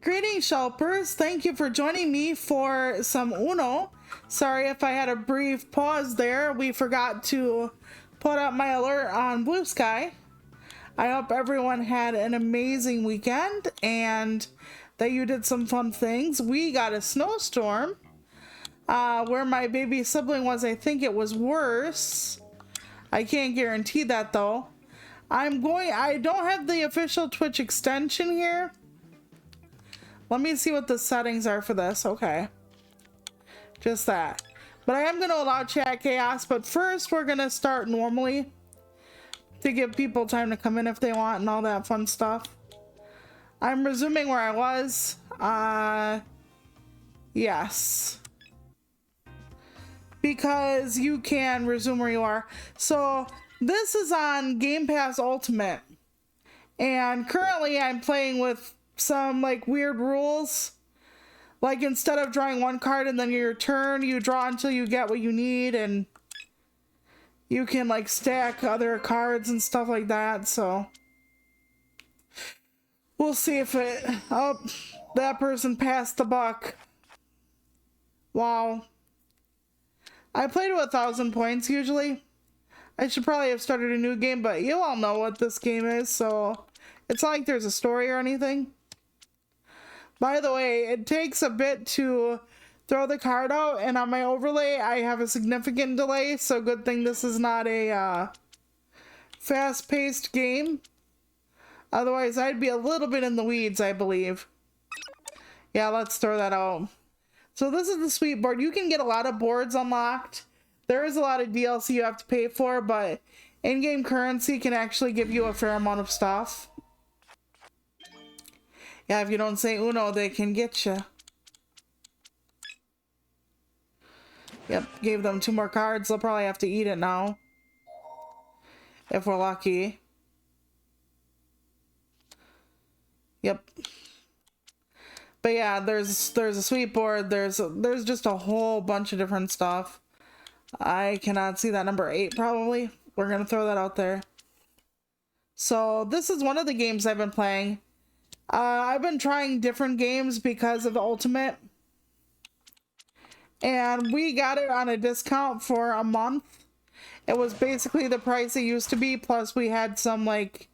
Greetings, Shelpers. Thank you for joining me for some Uno. Sorry if I had a brief pause there. We forgot to put up my alert on Blue Sky. I hope everyone had an amazing weekend and that you did some fun things. We got a snowstorm. Where my baby sibling was, I think it was worse. I can't guarantee that though. I don't have the official Twitch extension here. Let me see what the settings are for this. Okay. Just that. But I am going to allow chat chaos, but first we're going to start normally to give people time to come in if they want and all that fun stuff. I'm resuming where I was. Yes. Because you can resume where you are. So this is on Game Pass Ultimate. And currently I'm playing with some like weird rules. Like instead of drawing one card and then your turn, you draw until you get what you need, and you can like stack other cards and stuff like that. So we'll see if it... Oh, that person passed the buck. Wow. I play to 1,000 points usually. I should probably have started a new game, but you all know what this game is, so it's not like there's a story or anything. By the way, it takes a bit to throw the card out, and on my overlay I have a significant delay, so good thing this is not a fast-paced game. Otherwise I'd be a little bit in the weeds, I believe. Yeah, let's throw that out. So this is the sweet board. You can get a lot of boards unlocked. There is a lot of DLC you have to pay for, but in-game currency can actually give you a fair amount of stuff. Yeah, if you don't say Uno, they can get you. Yep, gave them 2 more cards. They'll probably have to eat it now. If we're lucky. Yep. But yeah, there's a sweet board. There's just a whole bunch of different stuff. I cannot see that number 8 probably. We're gonna throw that out there. So this is one of the games I've been playing. I've been trying different games because of the Ultimate. And we got it on a discount for a month. It was basically the price it used to be, plus we had some like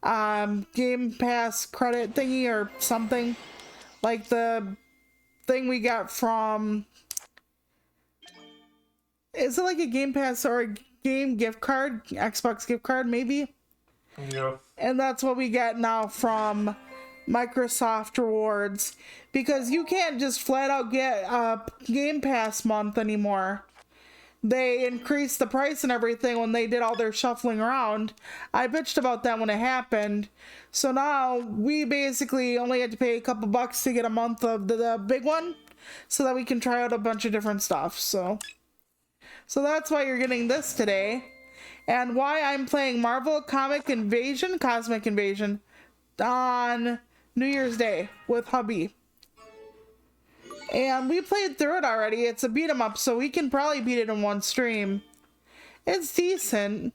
Game Pass credit thingy or something. Like the thing we got from... Is it like a Game Pass or a game gift card? Xbox gift card, maybe? Yeah. And that's what we get now from Microsoft Rewards. Because you can't just flat out get a Game Pass month anymore. They increased the price and everything when they did all their shuffling around. I bitched about that when it happened. So now we basically only had to pay a couple bucks to get a month of the big one, so that we can try out a bunch of different stuff. So that's why you're getting this today, and why I'm playing Marvel Cosmic Invasion on New Year's Day with hubby. And we played through it already. It's a beat 'em up, so we can probably beat it in one stream. It's decent.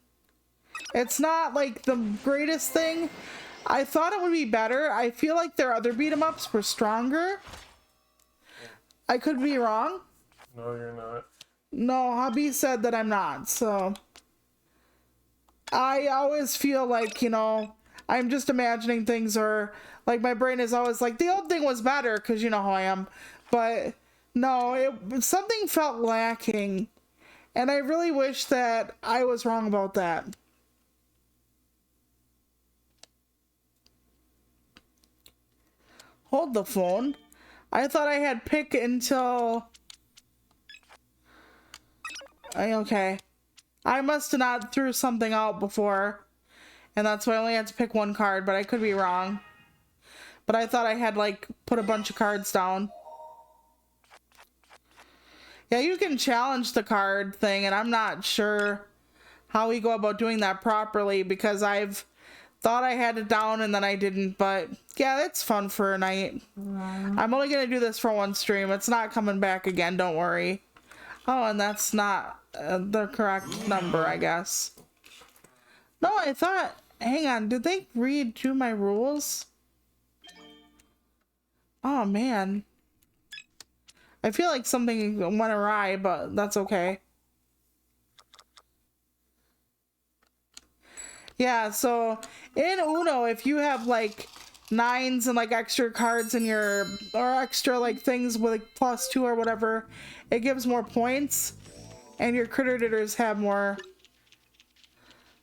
It's not like the greatest thing. I thought it would be better. I feel like their other beat 'em ups were stronger. I could be wrong. No, you're not. No, hubby said that I'm not, so I always feel like, you know, I'm just imagining things, or like my brain is always like the old thing was better, because you know how I am. But no, something felt lacking, and I really wish that I was wrong about that. Hold the phone. I thought I had pick until... Okay. I must have not threw something out before, and that's why I only had to pick one card, but I could be wrong. But I thought I had like put a bunch of cards down. Yeah, you can challenge the card thing, and I'm not sure how we go about doing that properly, because I've thought I had it down and then I didn't. But yeah, that's fun for a night. I'm only gonna do this for one stream. It's not coming back again, don't worry. Oh, and that's not the correct number, I guess. No, I thought... Hang on, did they redo my rules? Oh man. I feel like something went awry, but that's okay. Yeah, so in Uno, if you have like nines and like extra cards in your, or extra like things with like +2 or whatever, it gives more points, and your critter ditters have more.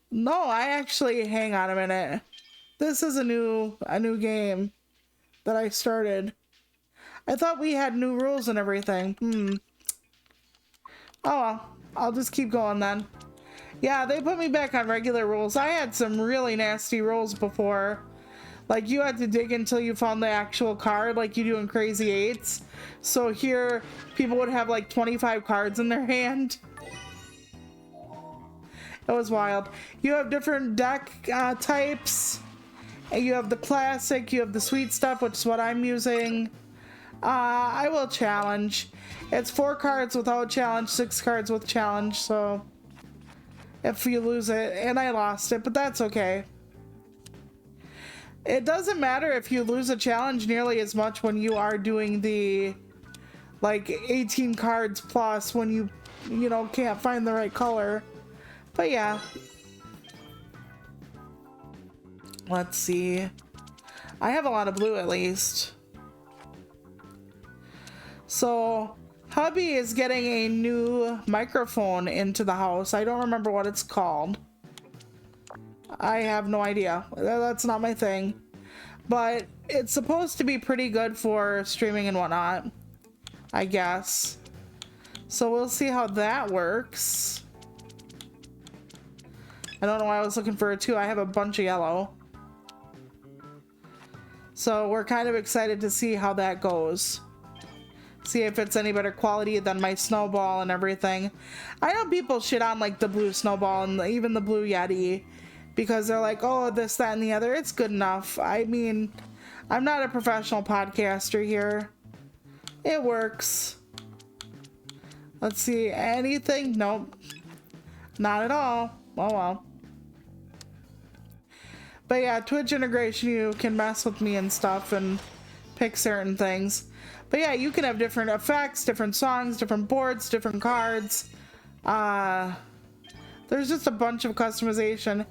No, I actually, hang on a minute. This is a new game that I started. I thought we had new rules and everything. Oh well, I'll just keep going then. Yeah, they put me back on regular rules. I had some really nasty rules before. Like, you had to dig until you found the actual card, like you do in Crazy Eights. So here, people would have like 25 cards in their hand. It was wild. You have different deck types. And you have the classic, you have the sweet stuff, which is what I'm using. I will challenge. It's 4 cards without challenge, 6 cards with challenge, so if you lose it, and I lost it, but that's okay. It doesn't matter if you lose a challenge nearly as much when you are doing the like 18 cards plus when you know, can't find the right color. But yeah. Let's see. I have a lot of blue at least. So hubby is getting a new microphone into the house. I don't remember what it's called. I have no idea. That's not my thing. But it's supposed to be pretty good for streaming and whatnot, I guess. So we'll see how that works. I don't know why I was looking for a 2. I have a bunch of yellow. So we're kind of excited to see how that goes. See if it's any better quality than my Snowball and everything. I know people shit on like the blue Snowball and even the blue Yeti because they're like, oh, this, that, and the other. It's good enough. I mean, I'm not a professional podcaster here. It works. Let's see. Anything? Nope. Not at all. Oh well. But yeah, Twitch integration, you can mess with me and stuff and pick certain things. But yeah, you can have different effects, different songs, different boards, different cards. There's just a bunch of customization.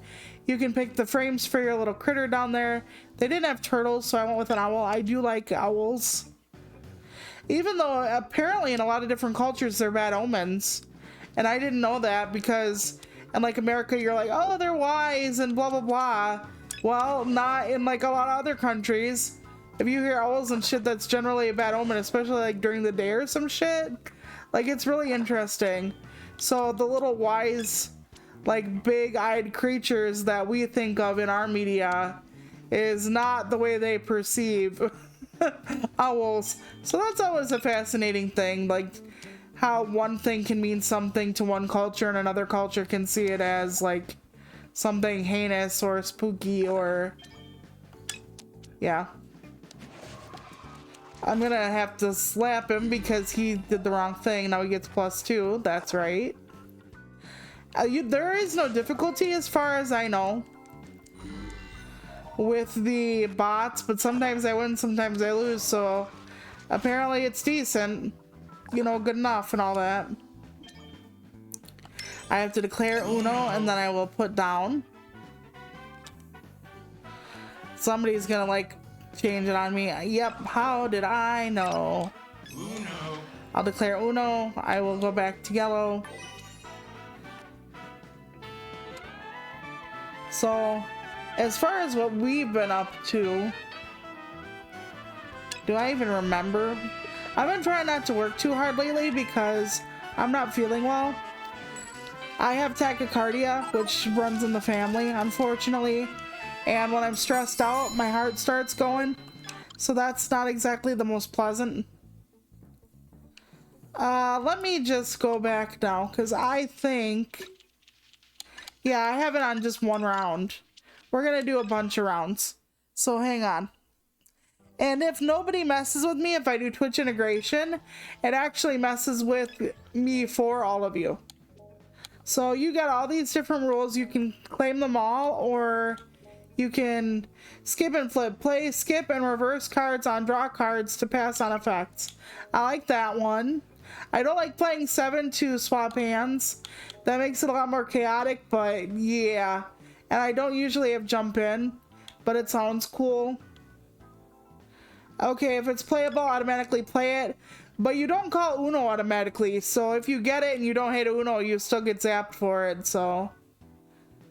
You can pick the frames for your little critter down there. They didn't have turtles, so I went with an owl. I do like owls. Even though apparently in a lot of different cultures they're bad omens. And I didn't know that because in like America you're like, oh, they're wise and blah blah blah. Well, not in like a lot of other countries. If you hear owls and shit, that's generally a bad omen, especially like during the day or some shit. Like, it's really interesting. So the little wise, like big-eyed creatures that we think of in our media is not the way they perceive owls. So that's always a fascinating thing, like how one thing can mean something to one culture and another culture can see it as like something heinous or spooky or yeah. I'm gonna have to slap him because he did the wrong thing. Now he gets +2. That's right. There is no difficulty as far as I know with the bots, but sometimes I win, sometimes I lose, so apparently it's decent, you know, good enough and all that. I have to declare Uno and then I will put down. Somebody's gonna like change it on me. Yep, how did I know? Uno. I'll declare Uno. I will go back to yellow. So, as far as what we've been up to, do I even remember? I've been trying not to work too hard lately because I'm not feeling well. I have tachycardia, which runs in the family, unfortunately. And when I'm stressed out, my heart starts going. So that's not exactly the most pleasant. Let me just go back now, because I think... Yeah, I have it on just one round. We're going to do a bunch of rounds. So hang on. And if nobody messes with me, if I do Twitch integration, it actually messes with me for all of you. So you got all these different rules. You can claim them all, or You can skip and flip, play, skip, and reverse cards on draw cards to pass on effects. I like that one. I don't like playing 7 to swap hands. That makes it a lot more chaotic, but yeah. And I don't usually have jump in, but it sounds cool. Okay, if it's playable, automatically play it. But you don't call Uno automatically, so if you get it and you don't hit Uno, you still get zapped for it, so.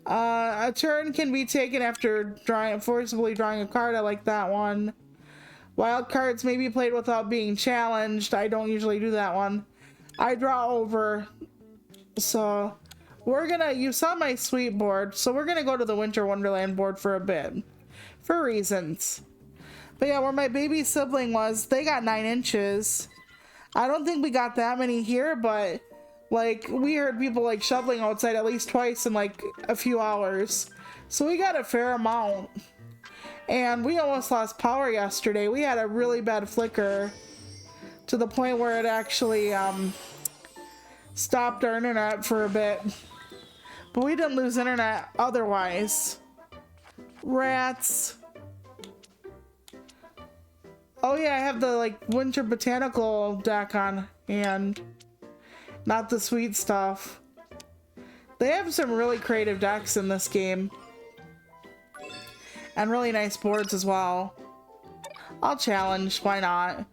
A turn can be taken after forcibly drawing a card. I like that one. Wild cards may be played without being challenged. I don't usually do that one. I draw over. So, you saw my sweet board, so we're gonna go to the Winter Wonderland board for a bit. For reasons. But yeah, where my baby sibling was, they got 9 inches. I don't think we got that many here, but like we heard people like shoveling outside at least twice in like a few hours. So we got a fair amount. And we almost lost power yesterday. We had a really bad flicker to the point where it actually stopped our internet for a bit. But we didn't lose internet otherwise. Rats. Oh yeah, I have the like Winter Botanical deck on hand. Not the sweet stuff. They have some really creative decks in this game. And really nice boards as well. I'll challenge, why not?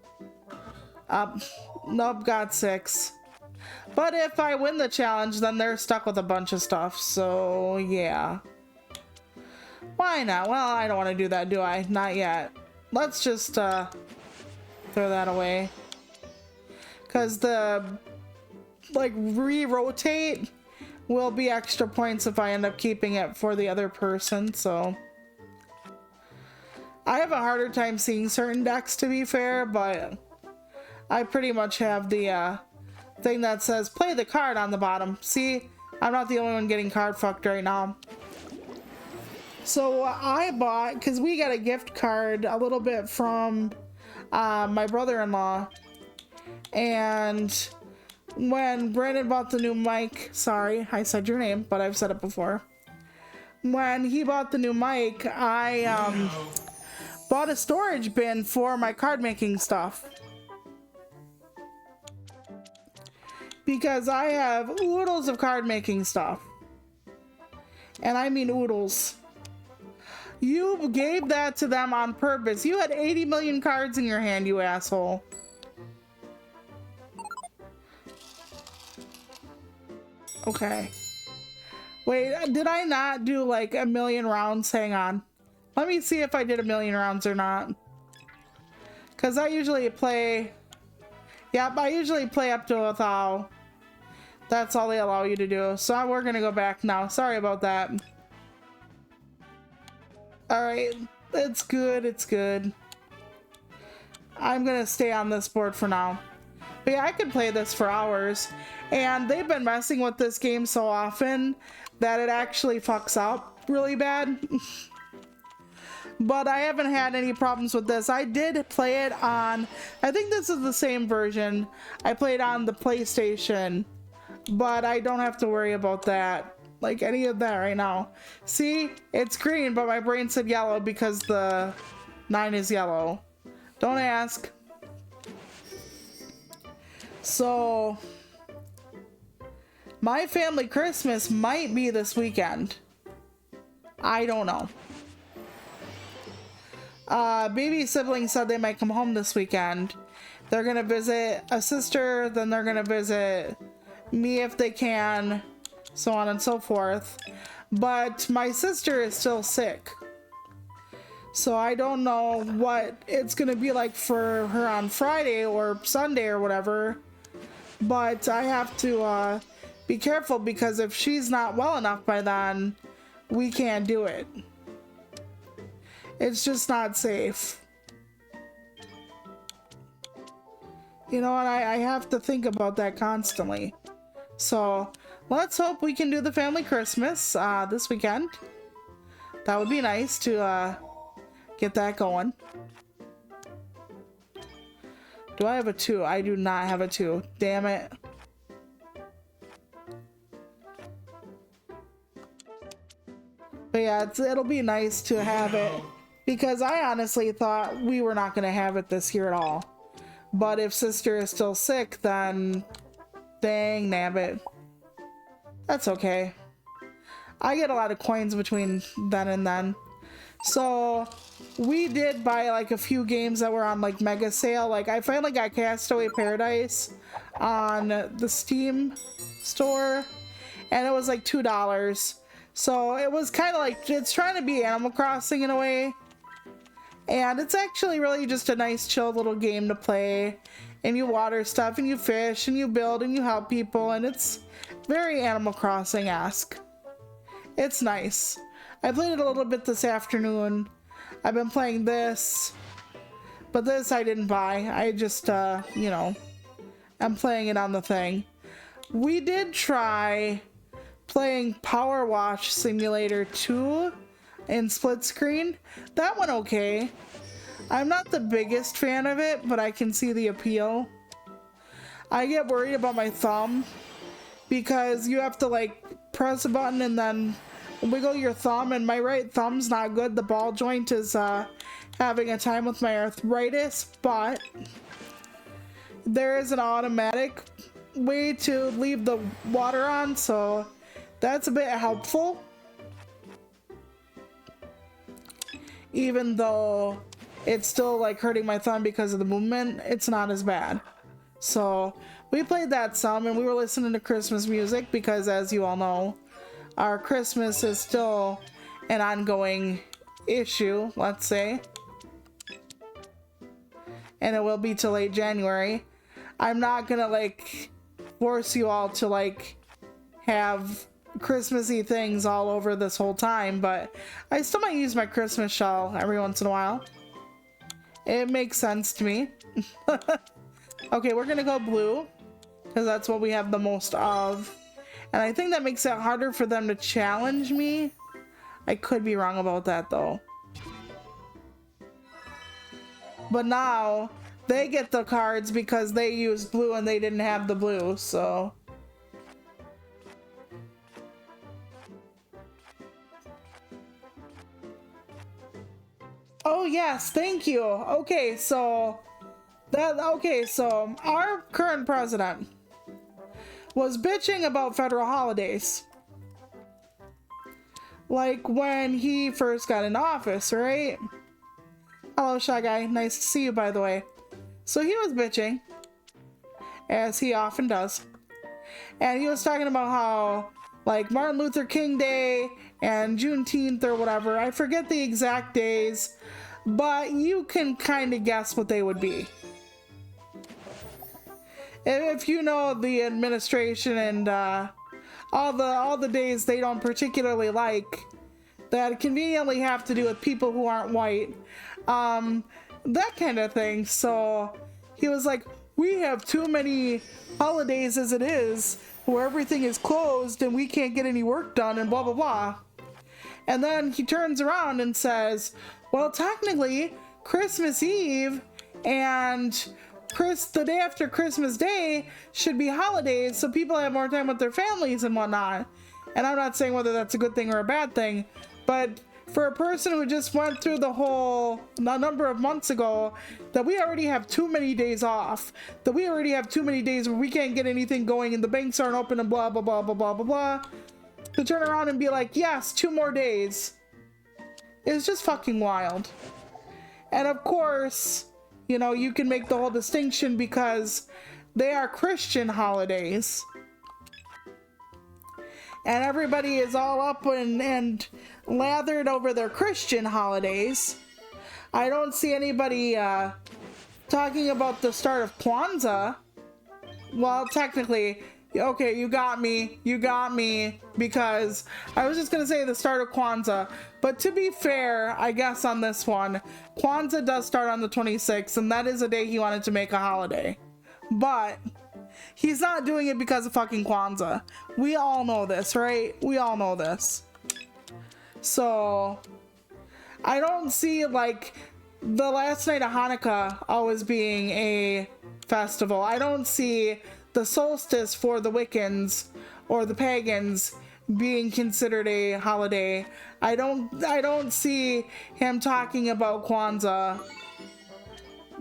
Nope, got 6. But if I win the challenge, then they're stuck with a bunch of stuff, so yeah. Why not? Well, I don't want to do that, do I? Not yet. Let's just throw that away. Because the like re-rotate will be extra points if I end up keeping it for the other person, so. I have a harder time seeing certain decks, to be fair, but I pretty much have the thing that says play the card on the bottom. See, I'm not the only one getting card fucked right now. So I bought, because we got a gift card a little bit from my brother-in-law, and when Brandon bought the new mic, sorry, I said your name, but I've said it before. When he bought the new mic, I bought a storage bin for my card making stuff. Because I have oodles of card making stuff. And I mean oodles. You gave that to them on purpose. You had 80 million cards in your hand, you asshole. Okay. Wait, did I not do like a million rounds? Hang on. Let me see if I did a million rounds or not. Because I usually play... Yep, I usually play up to 1,000. That's all they allow you to do. So we're going to go back now. Sorry about that. Alright, it's good, it's good. I'm going to stay on this board for now. But yeah, I could play this for hours. And they've been messing with this game so often that it actually fucks up really bad. But I haven't had any problems with this. I did play it on, I think this is the same version. I played on the PlayStation, but I don't have to worry about that, like any of that right now. See, it's green, but my brain said yellow because the 9 is yellow. Don't ask. So, my family Christmas might be this weekend. I don't know. Baby sibling said they might come home this weekend. They're gonna visit a sister, then they're gonna visit me if they can, so on and so forth. But my sister is still sick. So I don't know what it's gonna be like for her on Friday or Sunday or whatever. But I have to be careful because if she's not well enough by then, we can't do it. It's just not safe. You know, and I have to think about that constantly. So, let's hope we can do the family Christmas this weekend. That would be nice to get that going. Do I have a 2? I do not have a 2. Damn it. But yeah, it'll be nice to have it, because I honestly thought we were not going to have it this year at all. But if sister is still sick, then dang nabbit. That's okay. I get a lot of coins between then and then. So we did buy like a few games that were on like mega sale. Like I finally got Castaway Paradise on the Steam store, and it was like $2. So it was kind of like, it's trying to be Animal Crossing in a way. And it's actually really just a nice chill little game to play. And you water stuff and you fish and you build and you help people, and it's very Animal Crossing-esque. It's nice. I played it a little bit this afternoon. I've been playing this, but this I didn't buy. I just, you know, I'm playing it on the thing. We did try playing Power Wash Simulator 2 in split screen. That went okay. I'm not the biggest fan of it, but I can see the appeal. I get worried about my thumb, because you have to like press a button and then wiggle your thumb, and my right thumb's not good. The ball joint is having a time with my arthritis, but there is an automatic way to leave the water on, so that's a bit helpful. Even though it's still like hurting my thumb because of the movement, it's not as bad. So we played that some, and we were listening to Christmas music because, as you all know, our Christmas is still an ongoing issue, let's say. And it will be till late January. I'm not gonna like force you all to like have Christmassy things all over this whole time, but I still might use my Christmas shawl every once in a while. It makes sense to me. Okay, we're gonna go blue, because that's what we have the most of. And I think that makes it harder for them to challenge me. I could be wrong about that though. But now they get the cards because they used blue and they didn't have the blue, so. Oh yes, thank you. Okay, so our current president was bitching about federal holidays. Like when he first got in office, right? Hello, Shy Guy. Nice to see you, by the way. So he was bitching, as he often does. And he was talking about how, like, Martin Luther King Day and Juneteenth or whatever, I forget the exact days, but you can kind of guess what they would be. If you know the administration and all the days they don't particularly like, that conveniently have to do with people who aren't white, that kind of thing. So he was like, we have too many holidays as it is, where everything is closed and we can't get any work done and blah blah blah. And then he turns around and says, well, technically Christmas Eve and the day after Christmas Day should be holidays, so people have more time with their families and whatnot. And I'm not saying whether that's a good thing or a bad thing, but for a person who just went through a number of months ago, that we already have too many days off, that we already have too many days where we can't get anything going and the banks aren't open and blah blah blah blah blah blah blah, to turn around and be like, yes, 2 more days, is just fucking wild. And of course, you know, you can make the whole distinction because they are Christian holidays. And everybody is all up and lathered over their Christian holidays. I don't see anybody talking about the start of Kwanzaa. Well, technically, okay, you got me, because I was just gonna say the start of Kwanzaa. But to be fair, I guess on this one, Kwanzaa does start on the 26th, and that is a day he wanted to make a holiday. But he's not doing it because of fucking Kwanzaa. We all know this, right? We all know this. So I don't see like the last night of Hanukkah always being a festival. I don't see the solstice for the Wiccans or the pagans being considered a holiday. I don't see him talking about Kwanzaa.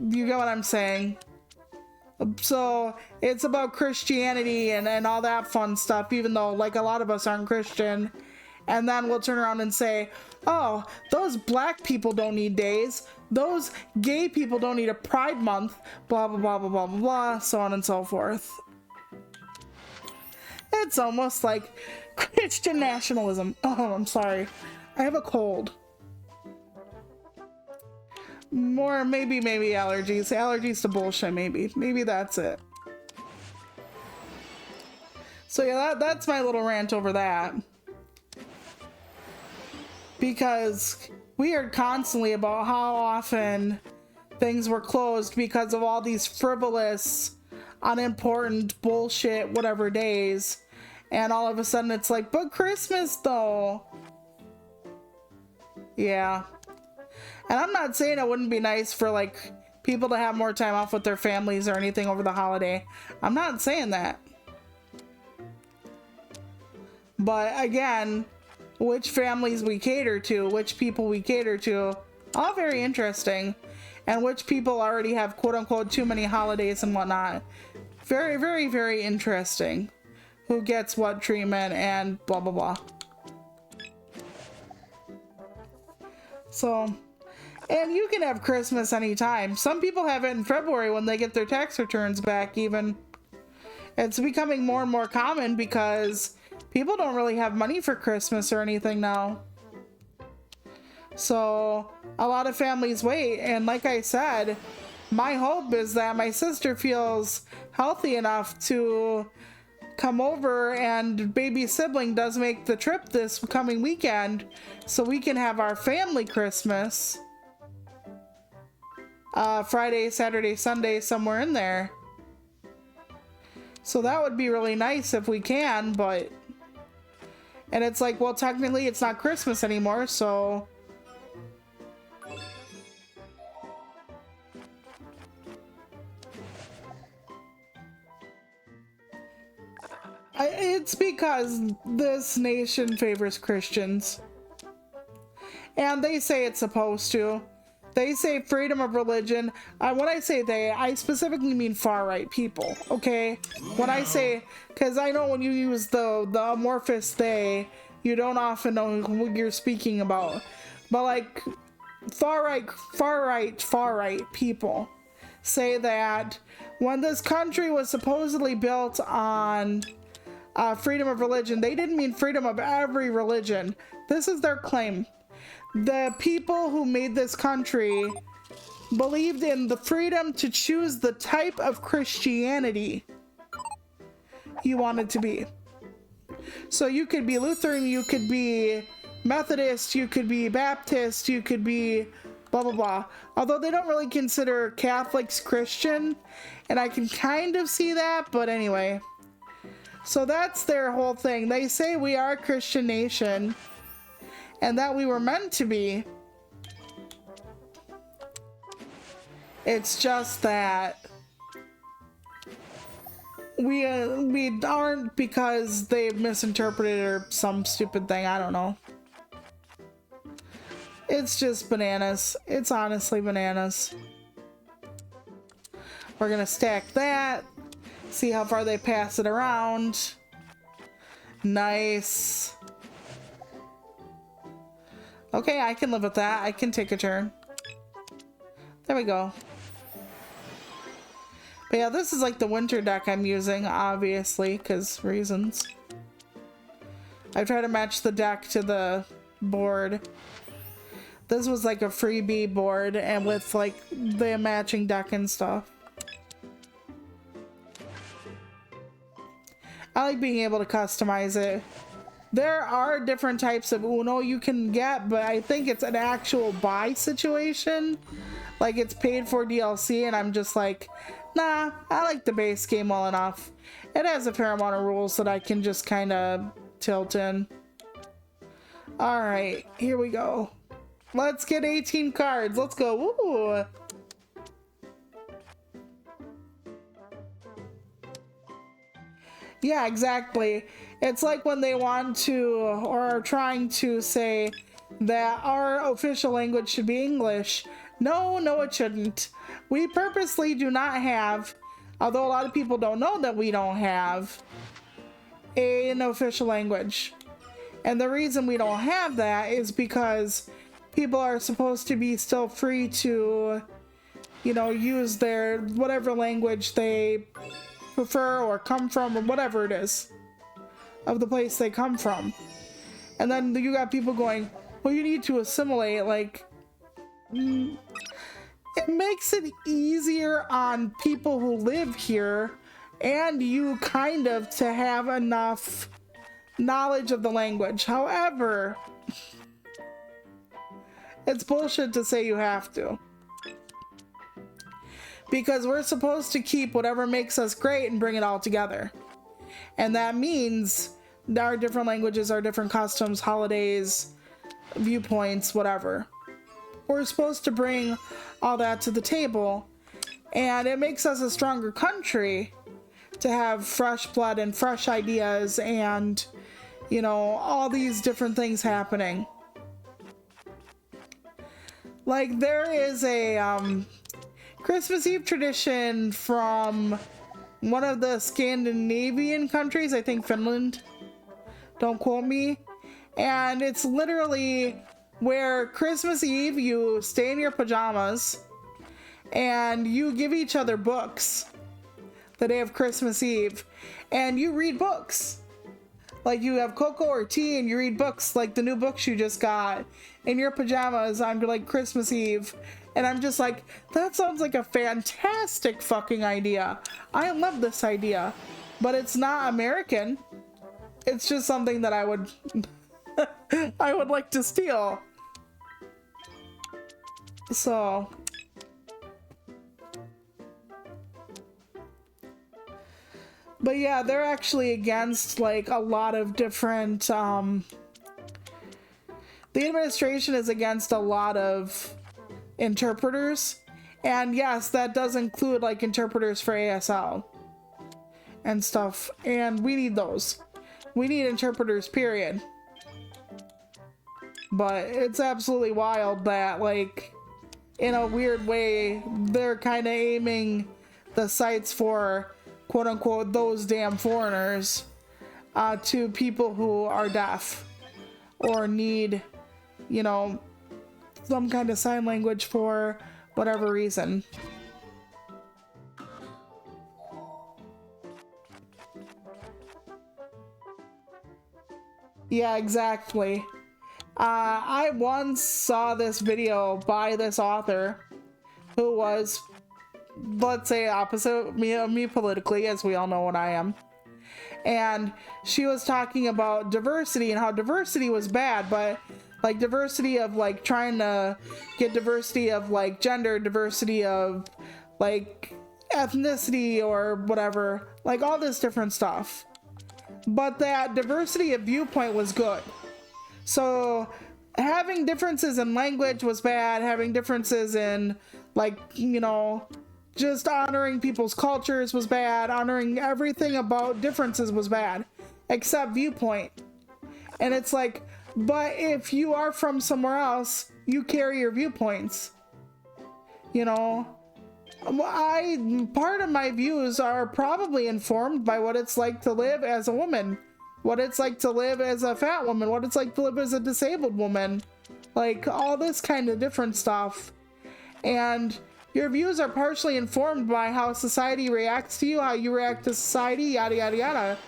You get what I'm saying? So it's about Christianity and all that fun stuff, even though like a lot of us aren't Christian. And then we'll turn around and say, oh, those black people don't need days. Those gay people don't need a pride month. Blah, blah, blah, blah, blah, blah, blah, so on and so forth. It's almost like Christian nationalism. Oh, I'm sorry. I have a cold. More, maybe allergies. Allergies to bullshit, maybe. Maybe that's it. So yeah, that's my little rant over that. Because we heard constantly about how often things were closed because of all these frivolous, unimportant bullshit whatever days. And all of a sudden it's like, but Christmas though. Yeah. And I'm not saying it wouldn't be nice for like people to have more time off with their families or anything over the holiday. I'm not saying that. But again, which families we cater to, which people we cater to, all very interesting. And which people already have quote unquote too many holidays and whatnot. Very, very, very interesting. Who gets what treatment and blah, blah, blah. So, and you can have Christmas anytime. Some people have it in February when they get their tax returns back even. It's becoming more and more common because people don't really have money for Christmas or anything now. So a lot of families wait. And like I said, my hope is that my sister feels healthy enough to come over and baby sibling does make the trip this coming weekend so we can have our family Christmas. Friday, Saturday, Sunday, somewhere in there. So that would be really nice if we can, but... And it's like, well, technically it's not Christmas anymore, so... It's because this nation favors Christians. And they say it's supposed to. They say freedom of religion. When I say they, I specifically mean far-right people, okay? When I say, because I know when you use the amorphous they, you don't often know who you're speaking about. But like, far-right people say that when this country was supposedly built on freedom of religion, they didn't mean freedom of every religion. This is their claim. The people who made this country believed in the freedom to choose the type of Christianity you wanted to be. So you could be Lutheran, you could be Methodist, you could be Baptist, you could be blah, blah, blah. Although they don't really consider Catholics Christian, and I can kind of see that, but anyway. So that's their whole thing. They say we are a Christian nation, and that we were meant to be. It's just that we aren't because they misinterpreted or some stupid thing. I don't know. It's just bananas. It's honestly bananas. We're gonna stack that. See how far they pass it around. Nice. Okay, I can live with that. I can take a turn. There we go. But yeah, this is like the winter deck I'm using, obviously, because reasons. I try to match the deck to the board. This was like a freebie board and with like the matching deck and stuff. I like being able to customize it. There are different types of Uno you can get, but I think it's an actual buy situation. Like it's paid for DLC, and I'm just like, nah, I like the base game well enough. It has a fair amount of rules that I can just kind of tilt in. Alright, here we go. Let's get 18 cards. Let's go. Ooh. Yeah, exactly. It's like when they want to or are trying to say that our official language should be English. No, no, it shouldn't. We purposely do not have, although a lot of people don't know that we don't have an official language. And the reason we don't have that is because people are supposed to be still free to, you know, use their whatever language they prefer or come from or whatever it is of the place they come from. And then you got people going, well, you need to assimilate. Like, it makes it easier on people who live here and you kind of to have enough knowledge of the language. However, it's bullshit to say you have to. Because we're supposed to keep whatever makes us great and bring it all together. And that means our different languages, our different customs, holidays, viewpoints, whatever. We're supposed to bring all that to the table. And it makes us a stronger country to have fresh blood and fresh ideas and, you know, all these different things happening. Like, there is a Christmas Eve tradition from one of the Scandinavian countries, I think Finland, don't quote me, and it's literally where Christmas Eve you stay in your pajamas and you give each other books the day of Christmas Eve and you read books. Like, you have cocoa or tea and you read books, like the new books you just got in your pajamas on like Christmas Eve. And I'm just like, that sounds like a fantastic fucking idea. I love this idea, but it's not American. It's just something that I would I would like to steal. So but yeah, they're actually against like a lot of different the administration is against a lot of interpreters, and yes, that does include like interpreters for ASL and stuff, and we need those. We need interpreters, period. But it's absolutely wild that, like, in a weird way, they're kind of aiming the sights for quote unquote those damn foreigners to people who are deaf or need, you know, some kind of sign language for whatever reason. Yeah, exactly. I once saw this video by this author who was, let's say, opposite me politically, as we all know what I am. And she was talking about diversity and how diversity was bad, but like diversity of like trying to get diversity of like gender, diversity of like ethnicity or whatever, like all this different stuff. But that diversity of viewpoint was good. So having differences in language was bad, having differences in like, you know, just honoring people's cultures was bad, honoring everything about differences was bad, except viewpoint. And it's like, but if you are from somewhere else, you carry your viewpoints. You know, part of my views are probably informed by what it's like to live as a woman, what it's like to live as a fat woman, what it's like to live as a disabled woman, like all this kind of different stuff. And your views are partially informed by how society reacts to you, how you react to society, yada, yada, yada.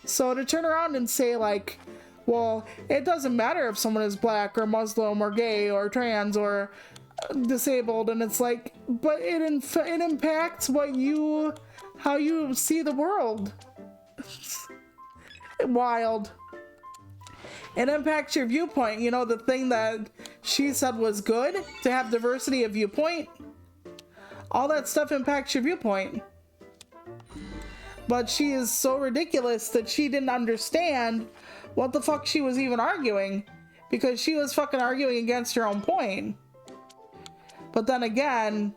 So to turn around and say like, well, it doesn't matter if someone is black or Muslim or gay or trans or disabled, and it's like, but it impacts how you see the world. Wild. It impacts your viewpoint. You know, the thing that she said was good, to have diversity of viewpoint, all that stuff impacts your viewpoint. But she is so ridiculous that she didn't understand what the fuck she was even arguing, because she was fucking arguing against her own point. But then again,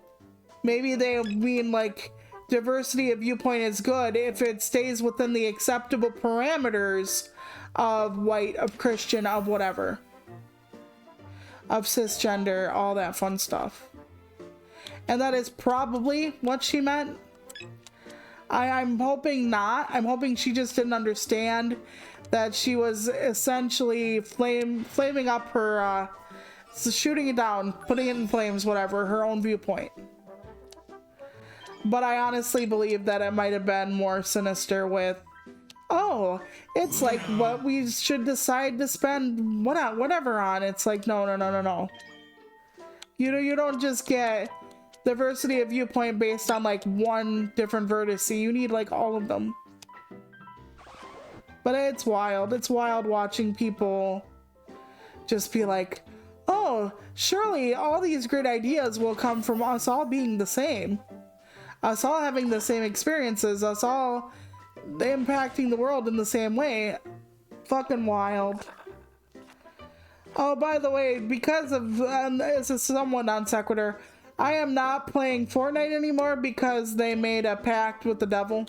maybe they mean like diversity of viewpoint is good if it stays within the acceptable parameters of white, of Christian, of whatever, of cisgender, all that fun stuff. And that is probably what she meant. I'm hoping not. I'm hoping she just didn't understand that she was essentially flaming up her, shooting it down, putting it in flames, whatever, her own viewpoint. But I honestly believe that it might have been more sinister with, oh, it's like what we should decide to spend whatever on. It's like, no. You don't just get diversity of viewpoint based on like one different vertex. You need like all of them. But it's wild. It's wild watching people just be like, oh, surely all these great ideas will come from us all being the same. Us all having the same experiences. Us all impacting the world in the same way. Fucking wild. Oh, by the way, because of this is somewhat non sequitur, I am not playing Fortnite anymore because they made a pact with the devil.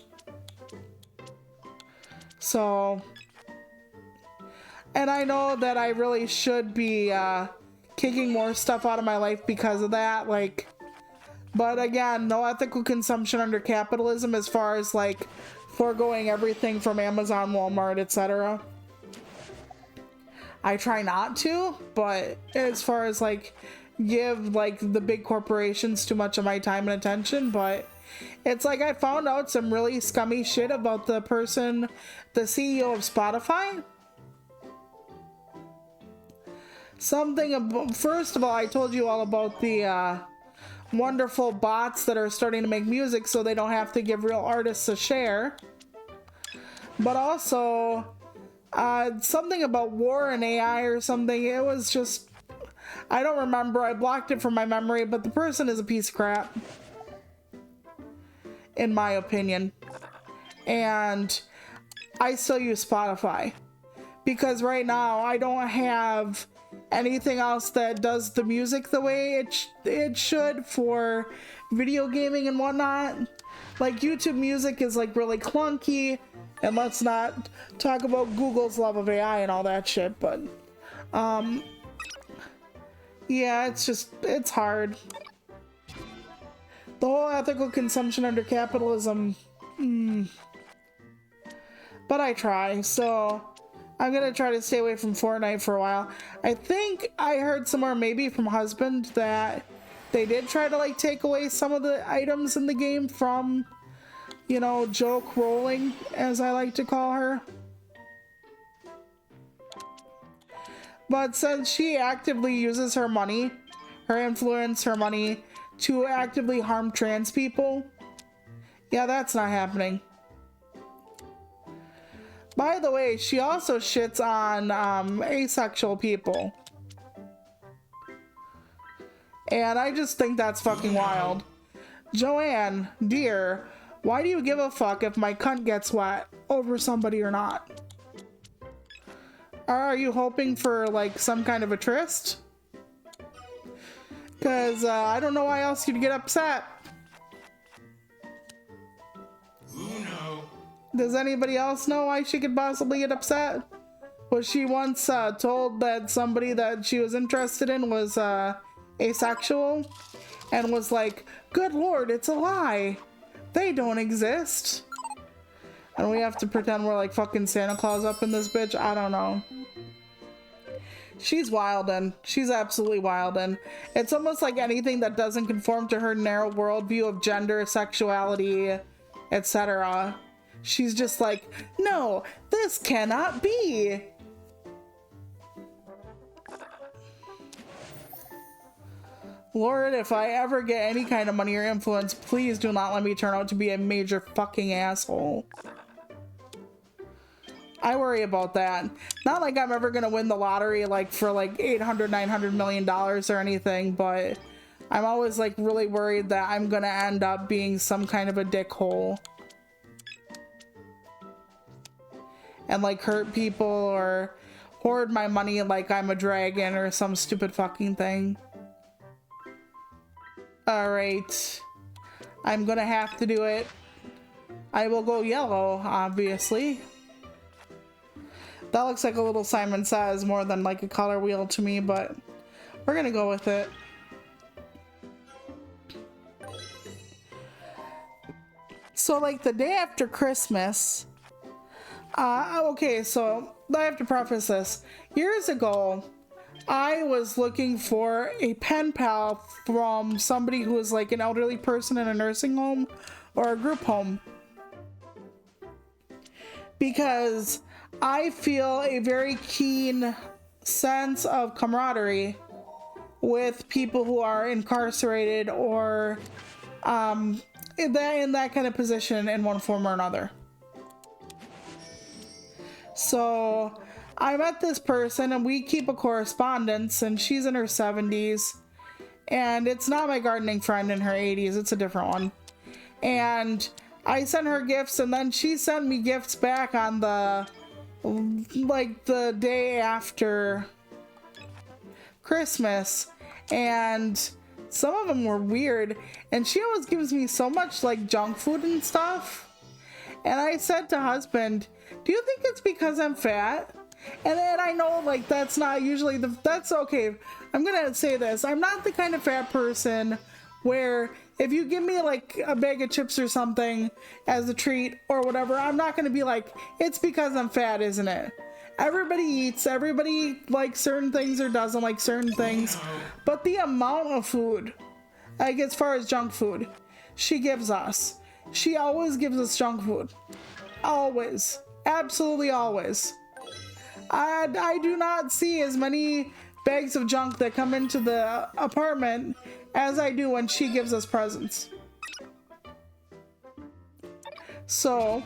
So, and I know that I really should be kicking more stuff out of my life because of that, like, but again, no ethical consumption under capitalism as far as like foregoing everything from Amazon, Walmart, etc. I try not to, but as far as like give like the big corporations too much of my time and attention, but it's like I found out some really scummy shit about the person, the CEO of Spotify. Something about, first of all, I told you all about the wonderful bots that are starting to make music so they don't have to give real artists a share. But also something about war and AI or something. It was just, I don't remember. I blocked it from my memory, but the person is a piece of crap, in my opinion. And I still use Spotify because right now I don't have anything else that does the music the way it should for video gaming and whatnot. Like YouTube music is like really clunky, and let's not talk about Google's love of AI and all that shit, but yeah, it's hard. The whole ethical consumption under capitalism, but I try, so I'm gonna try to stay away from Fortnite for a while. I think I heard somewhere, maybe from Husband, that they did try to like take away some of the items in the game from, you know, Joke Rowling, as I like to call her. But since she actively uses her money, her influence, her money to actively harm trans people, yeah, that's not happening. By the way, she also shits on asexual people. And I just think that's fucking wild. Joanne, dear, why do you give a fuck if my cunt gets wet over somebody or not? Are you hoping for like some kind of a tryst? Because I don't know why else you'd get upset. Does anybody else know why she could possibly get upset? Was she once told that somebody that she was interested in was asexual? And was like, good lord, it's a lie. They don't exist. And we have to pretend we're like fucking Santa Claus up in this bitch? I don't know. She's wildin'. She's absolutely wildin'. It's almost like anything that doesn't conform to her narrow worldview of gender, sexuality, etc. She's just like, no, this cannot be. Lord, if I ever get any kind of money or influence, please do not let me turn out to be a major fucking asshole. I worry about that. Not like I'm ever gonna win the lottery like for like $800, $900 million or anything, but I'm always like really worried that I'm gonna end up being some kind of a dickhole. And like hurt people or hoard my money like I'm a dragon or some stupid fucking thing. Alright. I'm gonna have to do it. I will go yellow, obviously. That looks like a little Simon Says more than like a color wheel to me, but we're gonna go with it. So like the day after Christmas, okay, so I have to preface this. Years ago, I was looking for a pen pal from somebody who was like an elderly person in a nursing home or a group home, because I feel a very keen sense of camaraderie with people who are incarcerated or in that kind of position in one form or another. So I met this person and we keep a correspondence, and she's in her 70s, and it's not my gardening friend in her 80s, it's a different one. And I sent her gifts, and then she sent me gifts back on the day after Christmas, and some of them were weird, and she always gives me so much like junk food and stuff. And I said to husband, do you think it's because I'm fat? And then I know like that's not usually that's okay. I'm gonna say this. I'm not the kind of fat person where if you give me like a bag of chips or something as a treat or whatever, I'm not gonna be like, it's because I'm fat, isn't it? Everybody eats, everybody likes certain things or doesn't like certain things, but the amount of food, like as far as junk food, she gives us. She always gives us junk food. Always. Absolutely always. I do not see as many bags of junk that come into the apartment as I do when she gives us presents. So,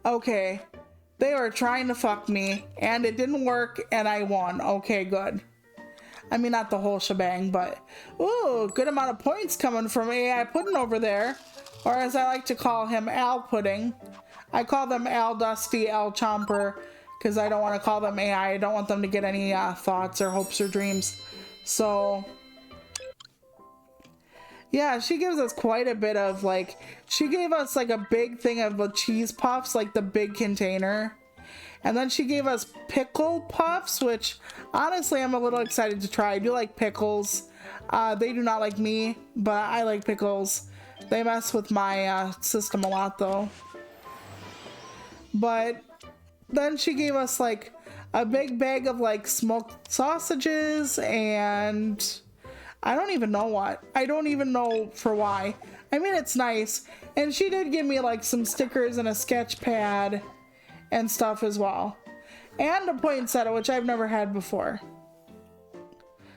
okay, they were trying to fuck me and it didn't work and I won. Okay, good. I mean, not the whole shebang, but ooh, good amount of points coming from AI Pudding over there, or as I like to call him, Al Pudding. I call them Al Dusty, Al Chomper, because I don't want to call them AI. I don't want them to get any thoughts or hopes or dreams. So, yeah, she gives us quite a bit of like, she gave us like a big thing of the cheese puffs, like the big container. And then she gave us pickle puffs, which honestly I'm a little excited to try. I do like pickles. They do not like me, but I like pickles. They mess with my system a lot though. But then she gave us like a big bag of like smoked sausages and I don't even know what. I don't even know for why. I mean, it's nice. And she did give me like some stickers and a sketch pad and stuff as well. And a poinsettia, which I've never had before.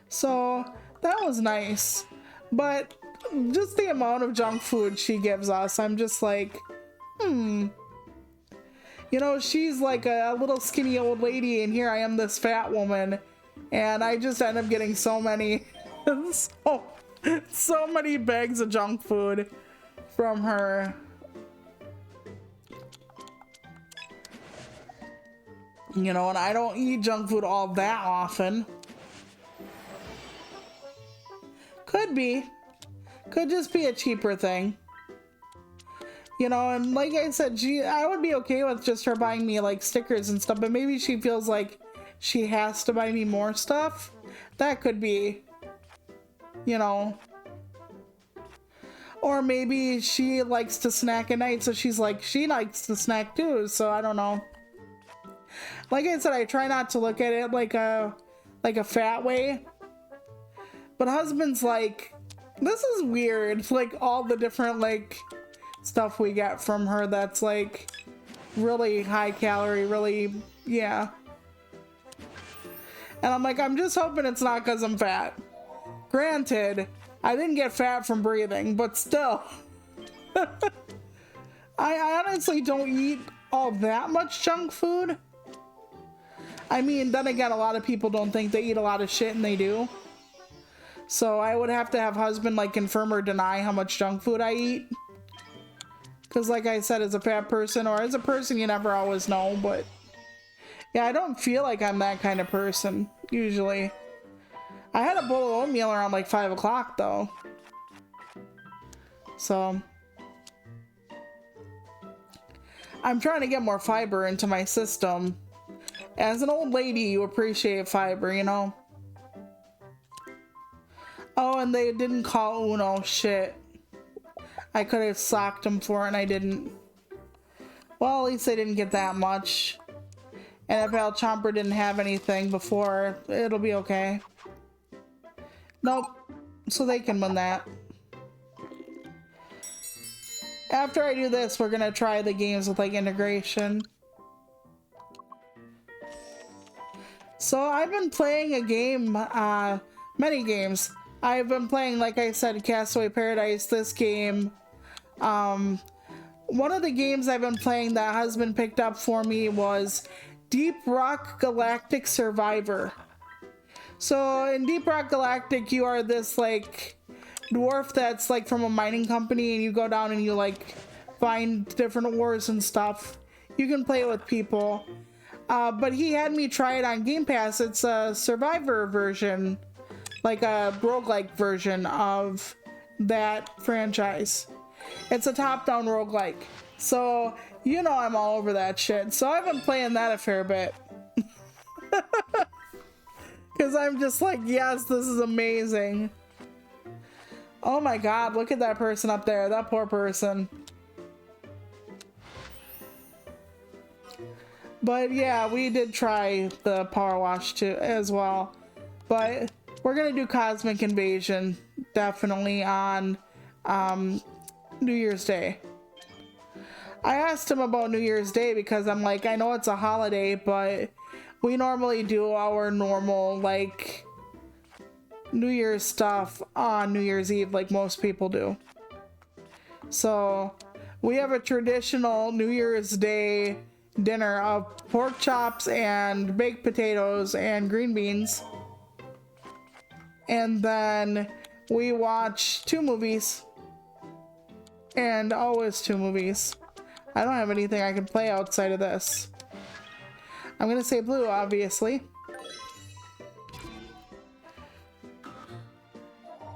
So that was nice. But just the amount of junk food she gives us, I'm just like, You know, she's like a little skinny old lady, and here I am, this fat woman, and I just end up getting so many, so many bags of junk food from her. You know, and I don't eat junk food all that often. Could be. Could just be a cheaper thing. You know, and like I said, I would be okay with just her buying me like stickers and stuff, but maybe she feels like she has to buy me more stuff. That could be, you know. Or maybe she likes to snack at night, so she's like, she likes to snack too, so I don't know. Like I said, I try not to look at it like a fat way. But husband's like, this is weird. Like all the different like stuff we get from her that's like really high calorie, really, yeah. And I'm like, I'm just hoping it's not because I'm fat. Granted, I didn't get fat from breathing, but still. I honestly don't eat all that much junk food. I mean, then again, a lot of people don't think they eat a lot of shit, and they do. So I would have to have husband like confirm or deny how much junk food I eat. Because like I said, as a fat person, or as a person, you never always know. But yeah, I don't feel like I'm that kind of person, usually. I had a bowl of oatmeal around like 5 o'clock though. So I'm trying to get more fiber into my system. As an old lady, you appreciate fiber, you know? Oh, and they didn't call Uno. Shit. I could have socked them for it and I didn't. Well, at least they didn't get that much. And if Al Chomper didn't have anything before, it'll be okay. Nope. So they can win that. After I do this, we're gonna try the games with like integration. So I've been playing a game, many games. I've been playing, like I said, Castaway Paradise, this game. One of the games I've been playing that has been picked up for me was Deep Rock Galactic Survivor. So in Deep Rock Galactic, you are this like dwarf that's like from a mining company, and you go down and you like find different ores and stuff. You can play it with people. But he had me try it on Game Pass. It's a survivor version, like a roguelike version of that franchise. It's a top-down roguelike. So, you know I'm all over that shit. So I've been playing that a fair bit. Because I'm just like, yes, this is amazing. Oh my god, look at that person up there. That poor person. But yeah, we did try the Power Wash too as well. But we're gonna do Cosmic Invasion definitely on New Year's Day. I asked him about New Year's Day because I'm like, I know it's a holiday, but we normally do our normal like New Year's stuff on New Year's Eve like most people do. So we have a traditional New Year's Day dinner of pork chops and baked potatoes and green beans. And then we watch 2 movies. And always 2 movies. I don't have anything I can play outside of this. I'm gonna say blue, obviously.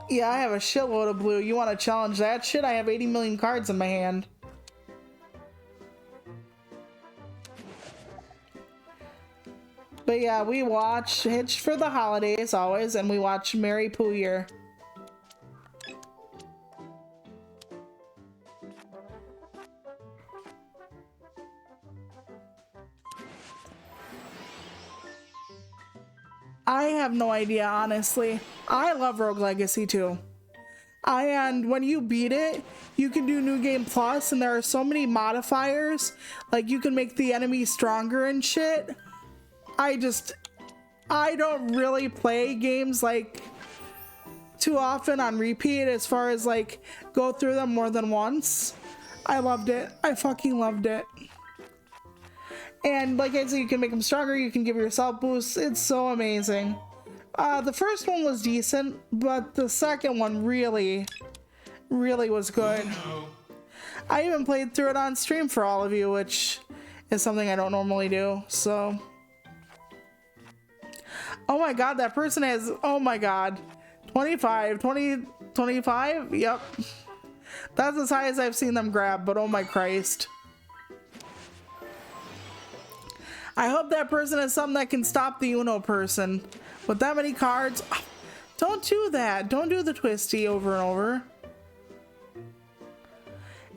Yeah, I have a shitload of blue. You want to challenge that shit? I have 80 million cards in my hand. But yeah, we watch Hitched for the Holidays always, and we watch Mary Pooh Year. I have no idea, honestly. I love Rogue Legacy too. And when you beat it, you can do New Game Plus, and there are so many modifiers. Like, you can make the enemy stronger and shit. I don't really play games like too often on repeat as far as like go through them more than once. I loved it. I fucking loved it. And like I said, you can make them stronger, you can give yourself boosts. It's so amazing. The first one was decent, but the second one really was good. I even played through it on stream for all of you, which is something I don't normally do, so. Oh my god, that person has, oh my god, 25? Yep. That's as high as I've seen them grab, but oh my Christ. I hope that person has something that can stop the Uno person. With that many cards, don't do that. Don't do the twisty over and over.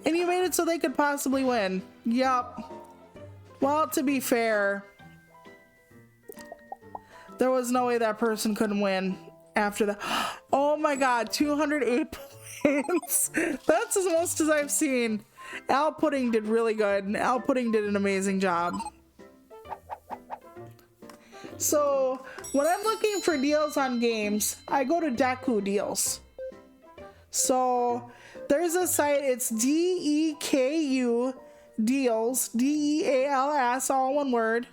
And you made it so they could possibly win. Yup. Well, to be fair, there was no way that person couldn't win after that. Oh my god, 208 points. That's as most as I've seen. Al Pudding did really good. Al Pudding did an amazing job. So, when I'm looking for deals on games, I go to Deku Deals. So, there's a site, it's DEKU Deals, DEALS, all one word.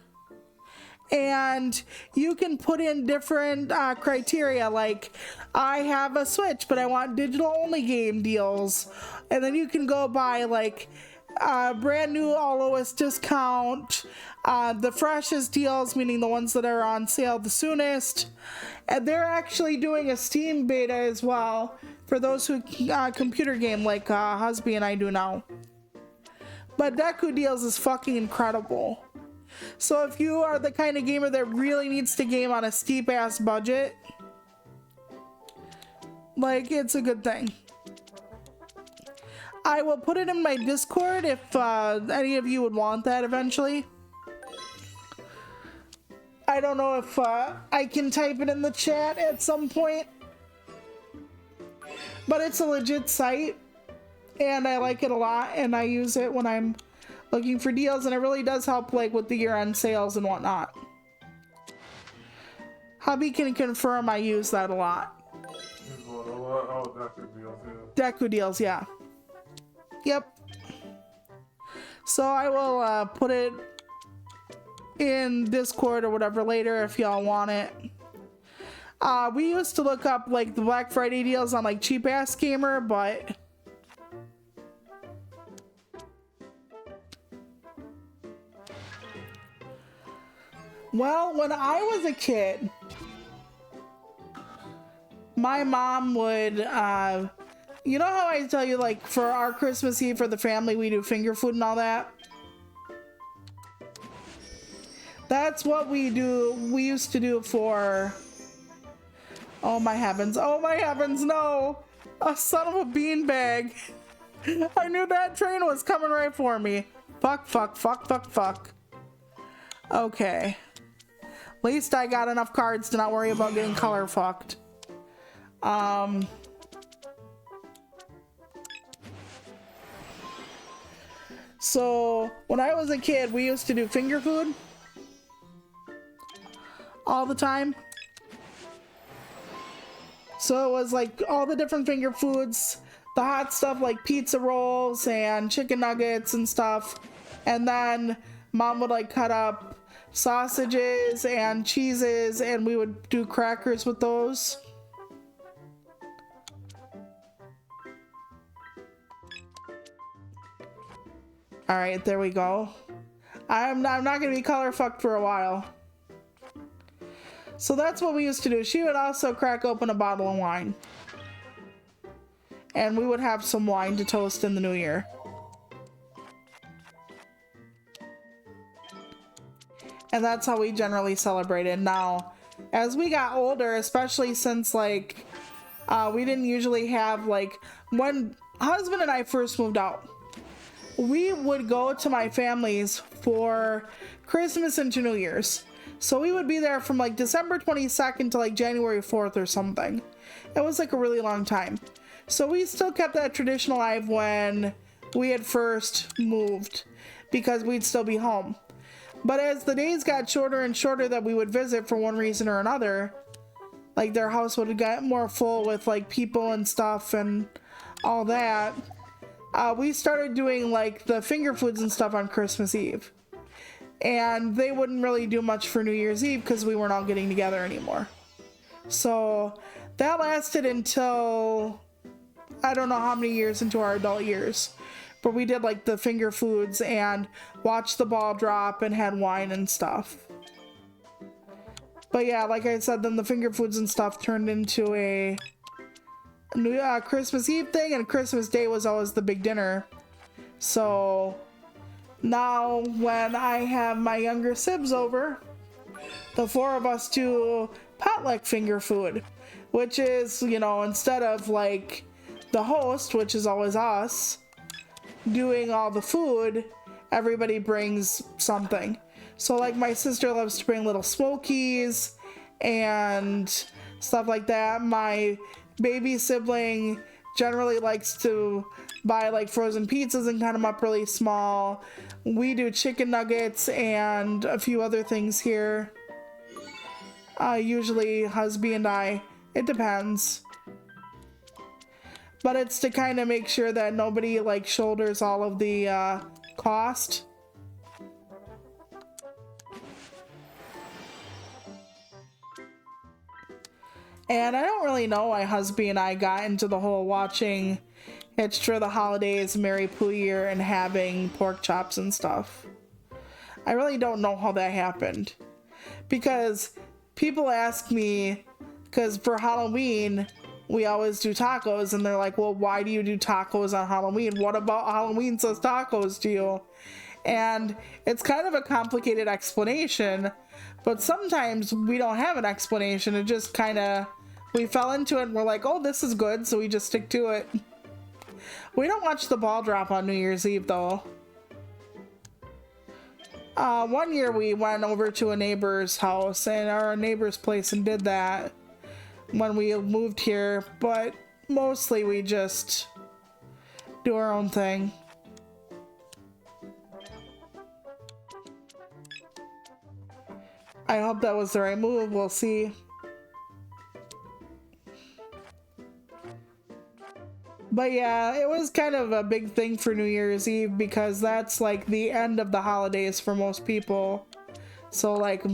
And you can put in different criteria, like I have a Switch, but I want digital only game deals. And then you can go by like brand new all lowest discount, the freshest deals, meaning the ones that are on sale the soonest. And they're actually doing a Steam beta as well for those who computer game like Husby and I do now. But Deku Deals is fucking incredible. So if you are the kind of gamer that really needs to game on a steep ass budget, like, it's a good thing. I will put it in my Discord if any of you would want that eventually. I don't know if I can type it in the chat at some point, but it's a legit site and I like it a lot, and I use it when I'm looking for deals, and it really does help like with the year-end sales and whatnot. Hubby can confirm I use that a lot. Use what a lot? Oh, Deku Deals, yeah. Deku Deals, yeah. Yep. So I will put it in Discord or whatever later if y'all want it. We used to look up like the Black Friday deals on like Cheap Ass Gamer, but well, when I was a kid, my mom would, you know how I tell you, like, for our Christmas Eve for the family, we do finger food and all that? That's what we used to do for, oh my heavens, no! A son of a beanbag. I knew that train was coming right for me. Fuck. Okay. At least I got enough cards to not worry about getting color fucked. So when I was a kid, we used to do finger food all the time. So it was like all the different finger foods, the hot stuff like pizza rolls and chicken nuggets and stuff. And then mom would like cut up sausages and cheeses, and we would do crackers with those. All right, there we go. I'm not gonna be color fucked for a while. So that's what we used to do. She would also crack open a bottle of wine, and we would have some wine to toast in the new year. And that's how we generally celebrated. Now, as we got older, especially since like we didn't usually have, like, when husband and I first moved out, we would go to my family's for Christmas and to New Year's. So we would be there from like December 22nd to like January 4th or something. It was like a really long time. So we still kept that tradition alive when we had first moved, because we'd still be home. But as the days got shorter and shorter that we would visit for one reason or another, like their house would get more full with like people and stuff and all that, we started doing like the finger foods and stuff on Christmas Eve. And they wouldn't really do much for New Year's Eve because we weren't all getting together anymore. So that lasted until, I don't know how many years into our adult years. But we did like the finger foods and watched the ball drop and had wine and stuff. But yeah, like I said, then the finger foods and stuff turned into a new Christmas Eve thing, and Christmas Day was always the big dinner. So now when I have my younger sibs over, the four of us do potluck finger food, which is, you know, instead of like the host, which is always us, doing all the food, everybody brings something. So like my sister loves to bring little smokies and stuff like that. My baby sibling generally likes to buy like frozen pizzas and cut them up really small. We do chicken nuggets and a few other things here. Usually husband and I, it depends. But it's to kind of make sure that nobody like shoulders all of the cost. And I don't really know why husband and I got into the whole watching hitched for the holidays, Mary Poo year, and having pork chops and stuff. I really don't know how that happened. Because people ask me, because for Halloween, we always do tacos, and they're like, well, why do you do tacos on Halloween? What about Halloween says tacos to you? And it's kind of a complicated explanation, but sometimes we don't have an explanation. It just kind of, we fell into it and we're like, oh, this is good, so we just stick to it. We don't watch the ball drop on New Year's Eve, though. One year we went over to a neighbor's house and our neighbor's place and did that when we moved here, but mostly we just do our own thing. I hope that was the right move. We'll see. But yeah, it was kind of a big thing for New Year's Eve because that's like the end of the holidays for most people. So like,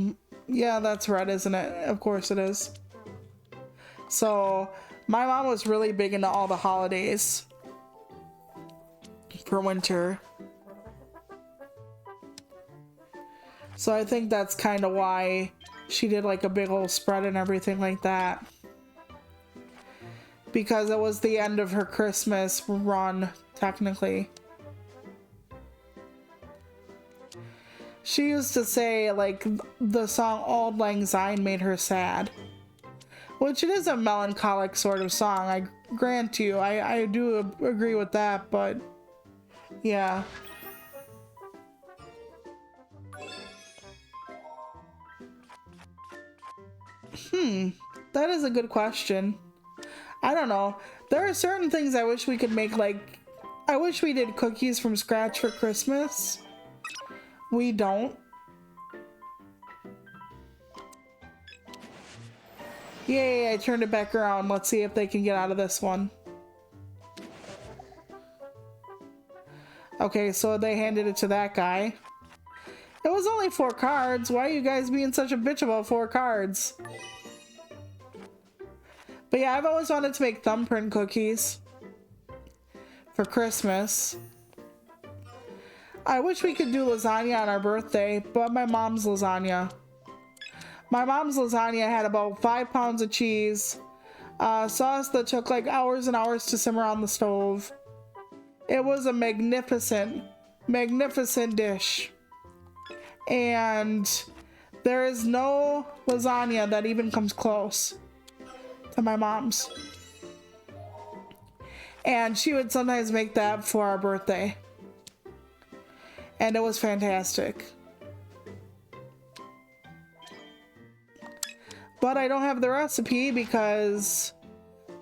yeah, that's red, isn't it? Of course it is. So my mom was really big into all the holidays for winter. So I think that's kind of why she did like a big old spread and everything like that. Because it was the end of her Christmas run, technically. She used to say, like, the song Auld Lang Syne made her sad. Which it is a melancholic sort of song, I grant you. I do agree with that, but yeah. That is a good question. I don't know. There are certain things I wish we could make, like, I wish we did cookies from scratch for Christmas. We don't. Yay, I turned it back around. Let's see if they can get out of this one. Okay, so they handed it to that guy. It was only 4 cards. Why are you guys being such a bitch about 4 cards? But yeah, I've always wanted to make thumbprint cookies for Christmas. I wish we could do lasagna on our birthday, but my mom's lasagna. My mom's lasagna had about 5 pounds of cheese, sauce that took like hours and hours to simmer on the stove. It was a magnificent, magnificent dish. And there is no lasagna that even comes close to my mom's. And she would sometimes make that for our birthday. And it was fantastic. But I don't have the recipe because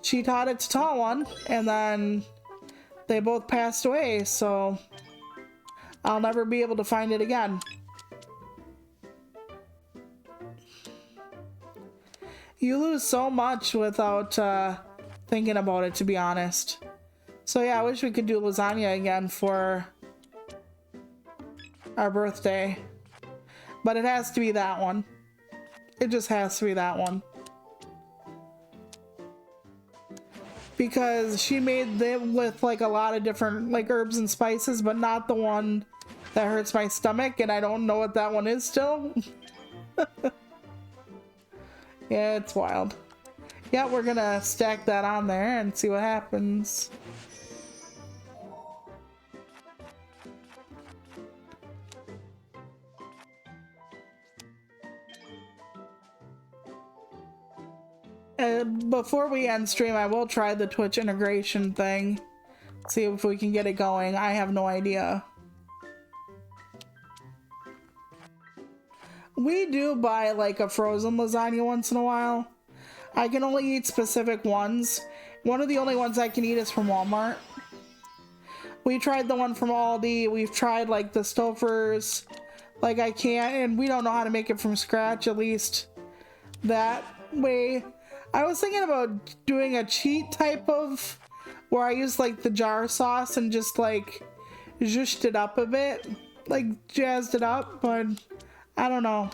she taught it to Tall and then they both passed away, so I'll never be able to find it again. You lose so much without thinking about it, to be honest. So yeah, I wish we could do lasagna again for our birthday. But it has to be that one. It just has to be that one. Because she made them with like a lot of different like herbs and spices, but not the one that hurts my stomach, and I don't know what that one is still. Yeah, it's wild. Yeah, we're gonna stack that on there and see what happens. Before we end stream, I will try the Twitch integration thing. See if we can get it going. I have no idea. We do buy like a frozen lasagna once in a while. I can only eat specific ones. One of the only ones I can eat is from Walmart. We tried the one from Aldi. We've tried like the Stouffer's. Like I can't, and we don't know how to make it from scratch, at least that way. I was thinking about doing a cheat type of where I use like the jar sauce and just like zhushed it up a bit, like jazzed it up, but I don't know.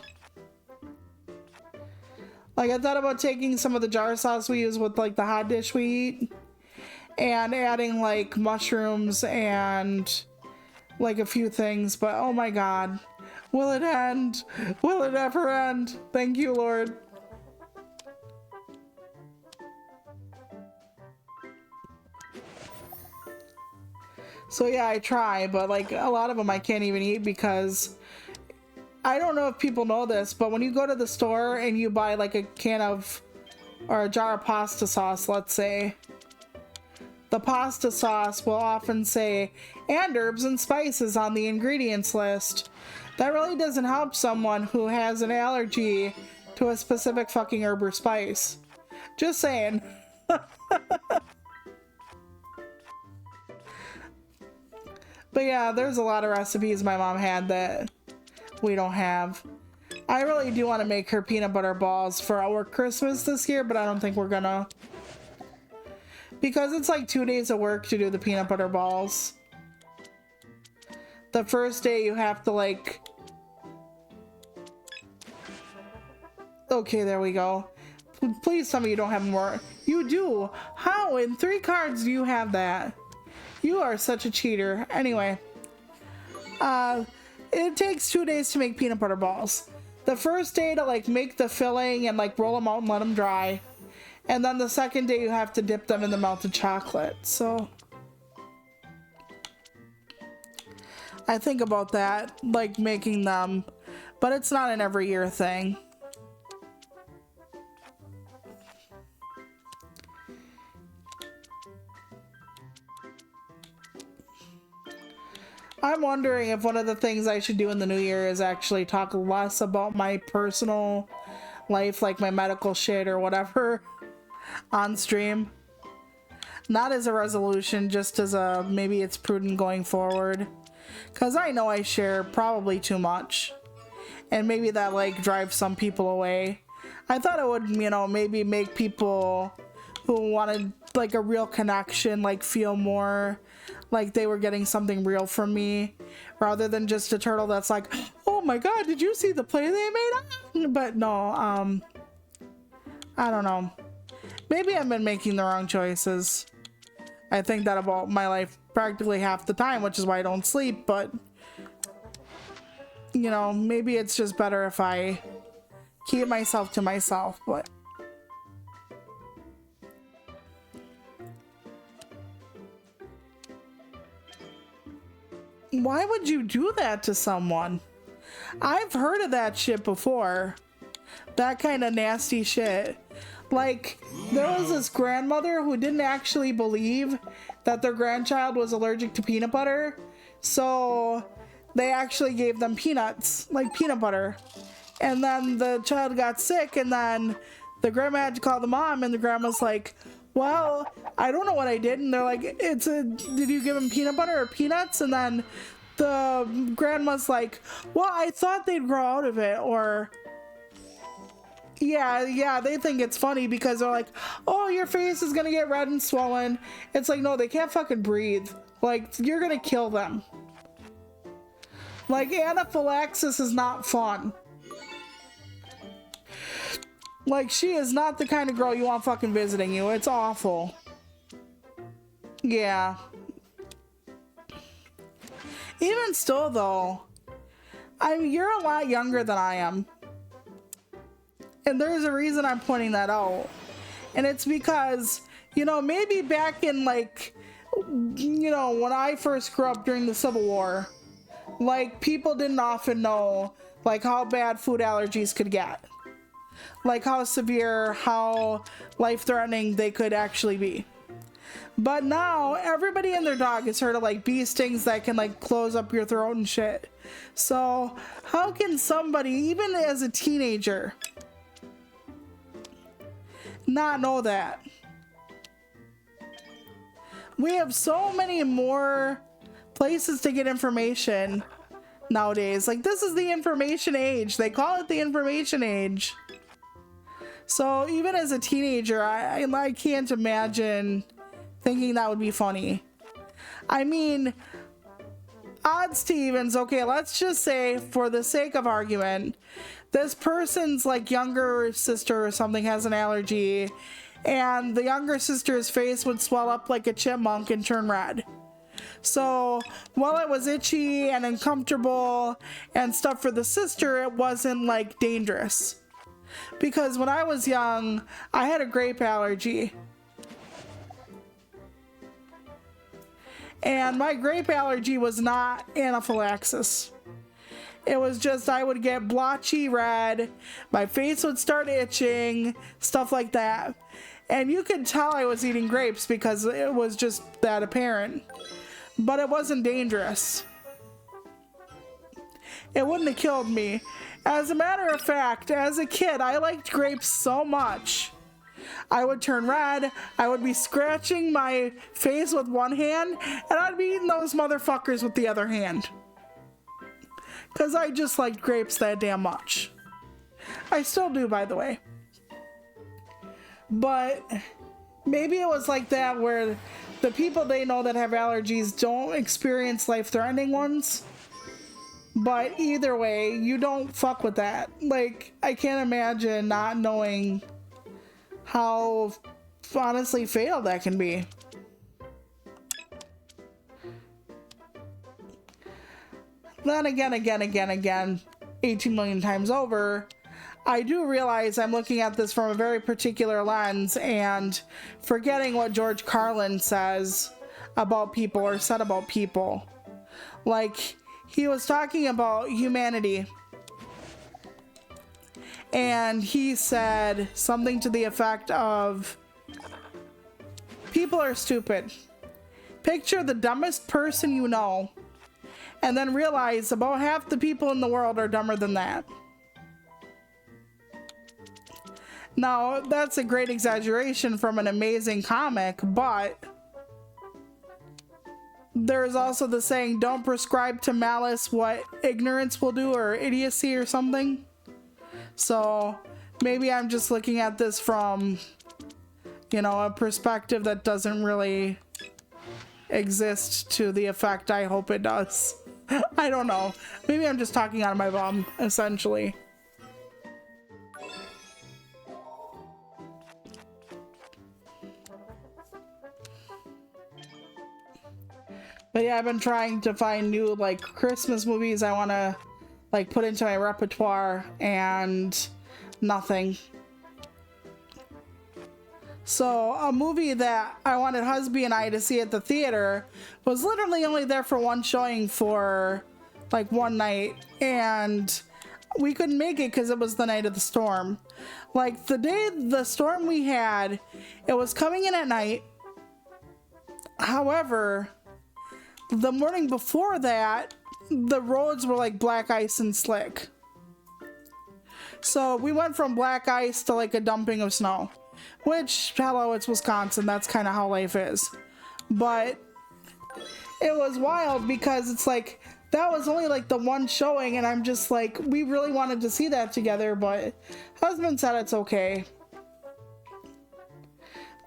Like I thought about taking some of the jar sauce we use with like the hot dish we eat and adding like mushrooms and like a few things, but oh my god. Will it end? Will it ever end? Thank you, Lord. So yeah, I try, but like a lot of them I can't even eat because I don't know if people know this, but when you go to the store and you buy like a can of or a jar of pasta sauce, let's say, the pasta sauce will often say and herbs and spices on the ingredients list. That really doesn't help someone who has an allergy to a specific fucking herb or spice. Just saying. But yeah, there's a lot of recipes my mom had that we don't have. I really do want to make her peanut butter balls for our Christmas this year, but I don't think we're gonna. Because it's like 2 days of work to do the peanut butter balls. The first day you have to like... Okay, there we go. Please tell me you don't have more. You do. How in 3 cards do you have that? You are such a cheater. Anyway. It takes 2 days to make peanut butter balls. The first day to like make the filling and like roll them out and let them dry. And then the second day you have to dip them in the melted chocolate. So I think about that, like making them, but it's not an every year thing. I'm wondering if one of the things I should do in the new year is actually talk less about my personal life, like my medical shit or whatever, on stream. Not as a resolution, just as a maybe it's prudent going forward. Because I know I share probably too much. And maybe that like drives some people away. I thought it would, you know, maybe make people who wanted like a real connection like feel more like they were getting something real from me rather than just a turtle that's like, oh my god, did you see the play they made? But no, I don't know. Maybe I've been making the wrong choices. I think that about my life practically half the time, which is why I don't sleep, but you know, maybe it's just better if I keep myself to myself, but why would you do that to someone? I've heard of that shit before. That kind of nasty shit. Like, there was this grandmother who didn't actually believe that their grandchild was allergic to peanut butter. So they actually gave them peanuts, like peanut butter. And then the child got sick, and then the grandma had to call the mom, and the grandma's like, well, I don't know what I did. And they're like, did you give him peanut butter or peanuts? And then the grandma's like, well, I thought they'd grow out of it. Or yeah, they think it's funny because they're like, oh, your face is gonna get red and swollen. It's like, no, they can't fucking breathe. Like, you're gonna kill them. Like, anaphylaxis is not fun. Like, she is not the kind of girl you want fucking visiting you. It's awful. Yeah. Even still, though, you're a lot younger than I am. And there's a reason I'm pointing that out. And it's because, you know, maybe back in, like, you know, when I first grew up during the Civil War, like, people didn't often know, like, how bad food allergies could get. Like how severe, how life-threatening they could actually be. But now everybody and their dog has heard of like bee stings that can like close up your throat and shit. So how can somebody, even as a teenager, not know that? We have so many more places to get information nowadays. Like, this is the information age. They call it the information age. So even as a teenager, I can't imagine thinking that would be funny. I mean, odds to evens, okay, let's just say, for the sake of argument, this person's like younger sister or something has an allergy, and the younger sister's face would swell up like a chipmunk and turn red. So while it was itchy and uncomfortable and stuff for the sister, it wasn't like dangerous. Because when I was young, I had a grape allergy. And my grape allergy was not anaphylaxis. It was just I would get blotchy red, my face would start itching, stuff like that. And you could tell I was eating grapes because it was just that apparent. But it wasn't dangerous. It wouldn't have killed me. As a matter of fact, as a kid, I liked grapes so much. I would turn red, I would be scratching my face with one hand, and I'd be eating those motherfuckers with the other hand. Because I just liked grapes that damn much. I still do, by the way. But maybe it was like that where the people they know that have allergies don't experience life-threatening ones. But either way, you don't fuck with that. Like, I can't imagine not knowing how honestly fatal that can be. Then again, 18 million times over, I do realize I'm looking at this from a very particular lens and forgetting what George Carlin says about people or said about people. Like, he was talking about humanity. And he said something to the effect of, people are stupid. Picture the dumbest person you know, and then realize about half the people in the world are dumber than that. Now, that's a great exaggeration from an amazing comic, but there's also the saying, don't prescribe to malice what ignorance will do, or idiocy or something. So maybe I'm just looking at this from, you know, a perspective that doesn't really exist to the effect I hope it does. I don't know. Maybe I'm just talking out of my bum, essentially. But yeah, I've been trying to find new like Christmas movies I want to like put into my repertoire, and nothing. So a movie that I wanted husband and I to see at the theater was literally only there for one showing for like one night, and we couldn't make it because it was the night of the storm. Like the day the storm we had, it was coming in at night. However, the morning before that, the roads were like black ice and slick. So we went from black ice to like a dumping of snow, which, hello, it's Wisconsin. That's kind of how life is. But it was wild because it's like, that was only like the one showing, and I'm just like, we really wanted to see that together, but husband said it's okay.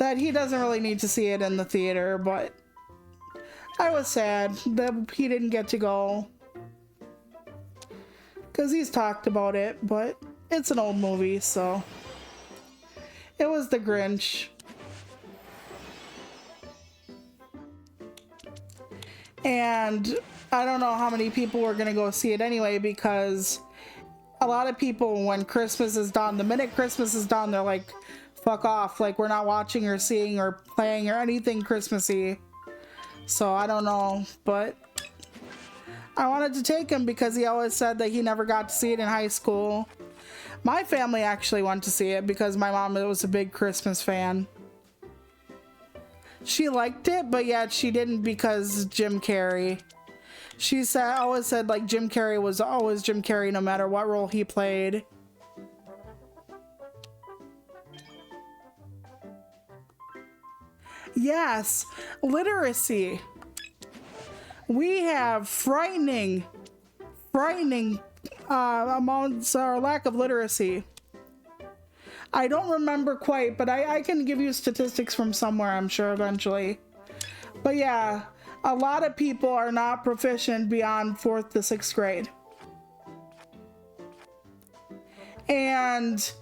That he doesn't really need to see it in the theater, but I was sad that he didn't get to go, because he's talked about it, but it's an old movie, so. It was The Grinch. And I don't know how many people were gonna go see it anyway, because a lot of people, when Christmas is done, the minute Christmas is done, they're like, fuck off, like we're not watching or seeing or playing or anything Christmassy. So I don't know, but I wanted to take him because he always said that he never got to see it in high school. My family actually went to see it because my mom was a big Christmas fan. She liked it, but yet she didn't because Jim Carrey. She said, always said like Jim Carrey was always Jim Carrey no matter what role he played. Yes, literacy. We have frightening amounts or lack of literacy. I don't remember quite, but I can give you statistics from somewhere, I'm sure, eventually. But yeah, a lot of people are not proficient beyond 4th to 6th grade. And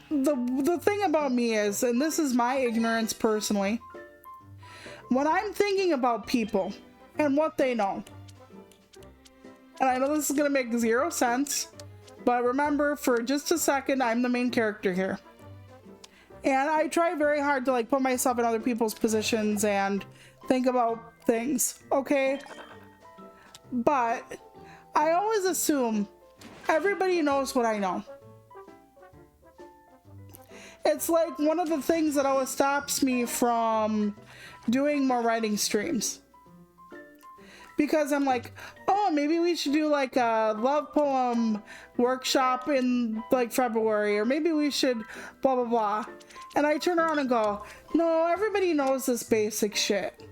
the thing about me is, and this is my ignorance personally, when I'm thinking about people and what they know, and I know this is gonna make zero sense, but remember, for just a second, I'm the main character here. And I try very hard to like put myself in other people's positions and think about things, okay? But I always assume everybody knows what I know. It's like one of the things that always stops me from doing more writing streams. Because I'm like, oh, maybe we should do like a love poem workshop in like February, or maybe we should blah, blah, blah. And I turn around and go, no, everybody knows this basic shit.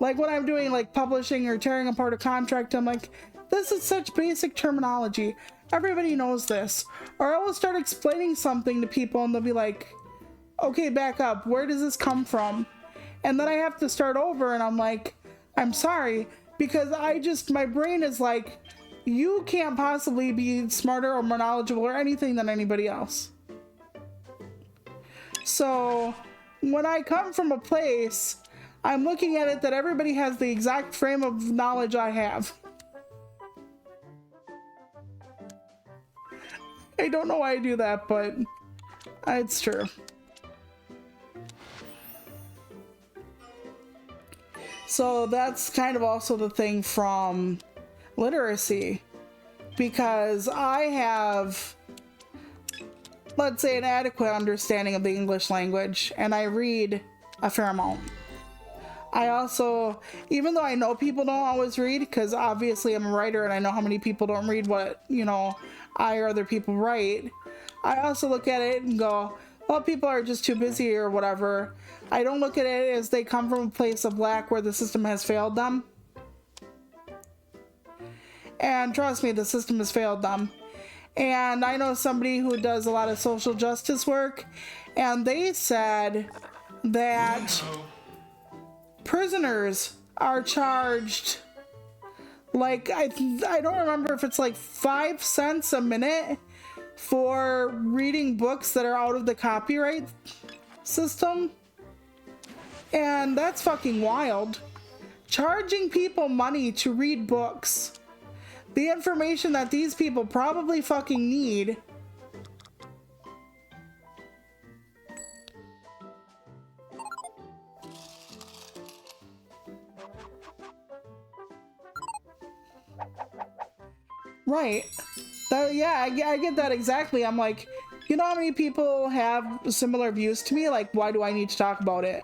Like when I'm doing like publishing or tearing apart a contract, I'm like, this is such basic terminology. Everybody knows this. Or I will start explaining something to people and they'll be like, okay, back up. Where does this come from? And then I have to start over and I'm like, I'm sorry, because my brain is like, you can't possibly be smarter or more knowledgeable or anything than anybody else. So when I come from a place, I'm looking at it that everybody has the exact frame of knowledge I have. I don't know why I do that, but it's true. So that's kind of also the thing from literacy, because I have, let's say, an adequate understanding of the English language, and I read a fair amount. I also, even though I know people don't always read, because obviously I'm a writer and I know how many people don't read what, I or other people write, I also look at it and go, well, people are just too busy or whatever. I don't look at it as they come from a place of lack where the system has failed them. And trust me, the system has failed them. And I know somebody who does a lot of social justice work, and they said that prisoners are charged, like, I don't remember if it's like 5 cents a minute for reading books that are out of the copyright system. And that's fucking wild. Charging people money to read books. The information that these people probably fucking need. Right. Yeah, I get that exactly. I'm like, you know how many people have similar views to me? Like, why do I need to talk about it?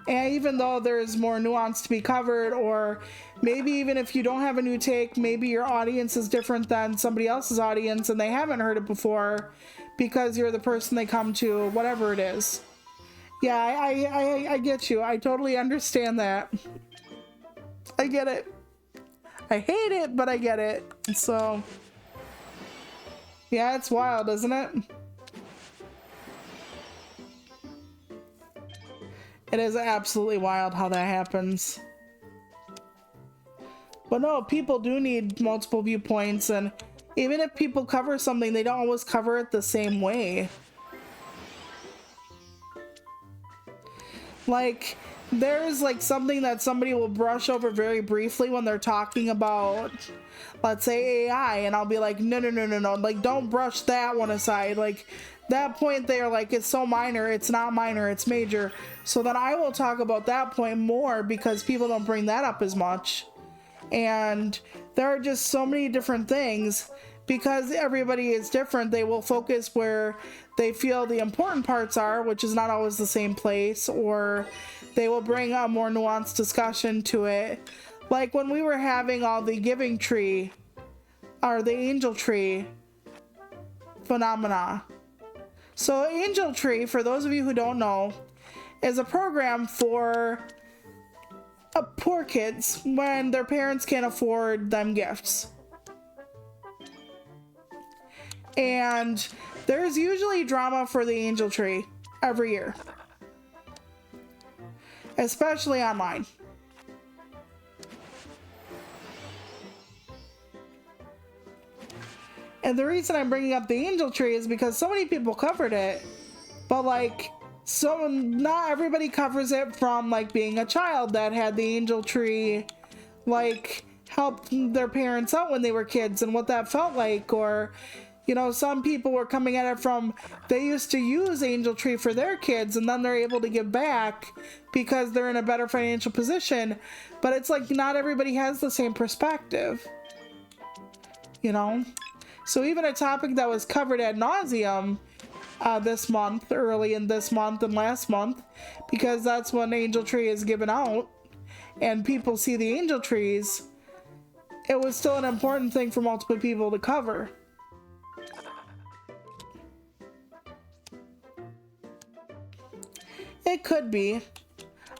And even though there's more nuance to be covered, or maybe even if you don't have a new take, maybe your audience is different than somebody else's audience and they haven't heard it before because you're the person they come to, whatever it is. Yeah, I get you. I totally understand that. I get it. I hate it, but I get it. So, yeah, it's wild, isn't it? It is absolutely wild how that happens. But no, people do need multiple viewpoints, and even if people cover something, they don't always cover it the same way. Like, there's like something that somebody will brush over very briefly when they're talking about, let's say, AI, and I'll be like, no, like, don't brush that one aside. Like, that point there, like, it's so minor, it's not minor, it's major. So then I will talk about that point more because people don't bring that up as much. And there are just so many different things. Because everybody is different, they will focus where they feel the important parts are, which is not always the same place, or they will bring a more nuanced discussion to it. Like when we were having all the giving tree, or the angel tree phenomena. So Angel Tree, for those of you who don't know, is a program for poor kids when their parents can't afford them gifts. And there's usually drama for the Angel Tree every year. Especially online. And the reason I'm bringing up the angel tree is because so many people covered it, but like, so not everybody covers it from like being a child that had the angel tree, like helped their parents out when they were kids and what that felt like. Or, you know, some people were coming at it from, they used to use angel tree for their kids and then they're able to give back because they're in a better financial position. But it's like not everybody has the same perspective, you know? So even a topic that was covered ad nauseum this month, early in this month and last month, because that's when angel tree is given out and people see the angel trees, it was still an important thing for multiple people to cover. It could be.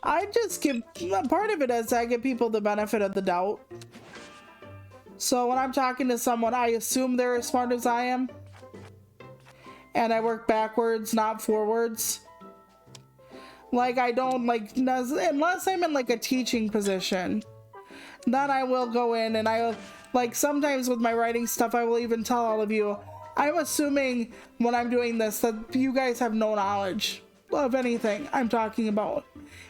I just give, part of it is I give people the benefit of the doubt. So when I'm talking to someone, I assume they're as smart as I am. And I work backwards, not forwards. Like, I don't, like, unless I'm in, like, a teaching position, then I will go in and I, like, sometimes with my writing stuff, I will even tell all of you, I'm assuming when I'm doing this that you guys have no knowledge of anything I'm talking about.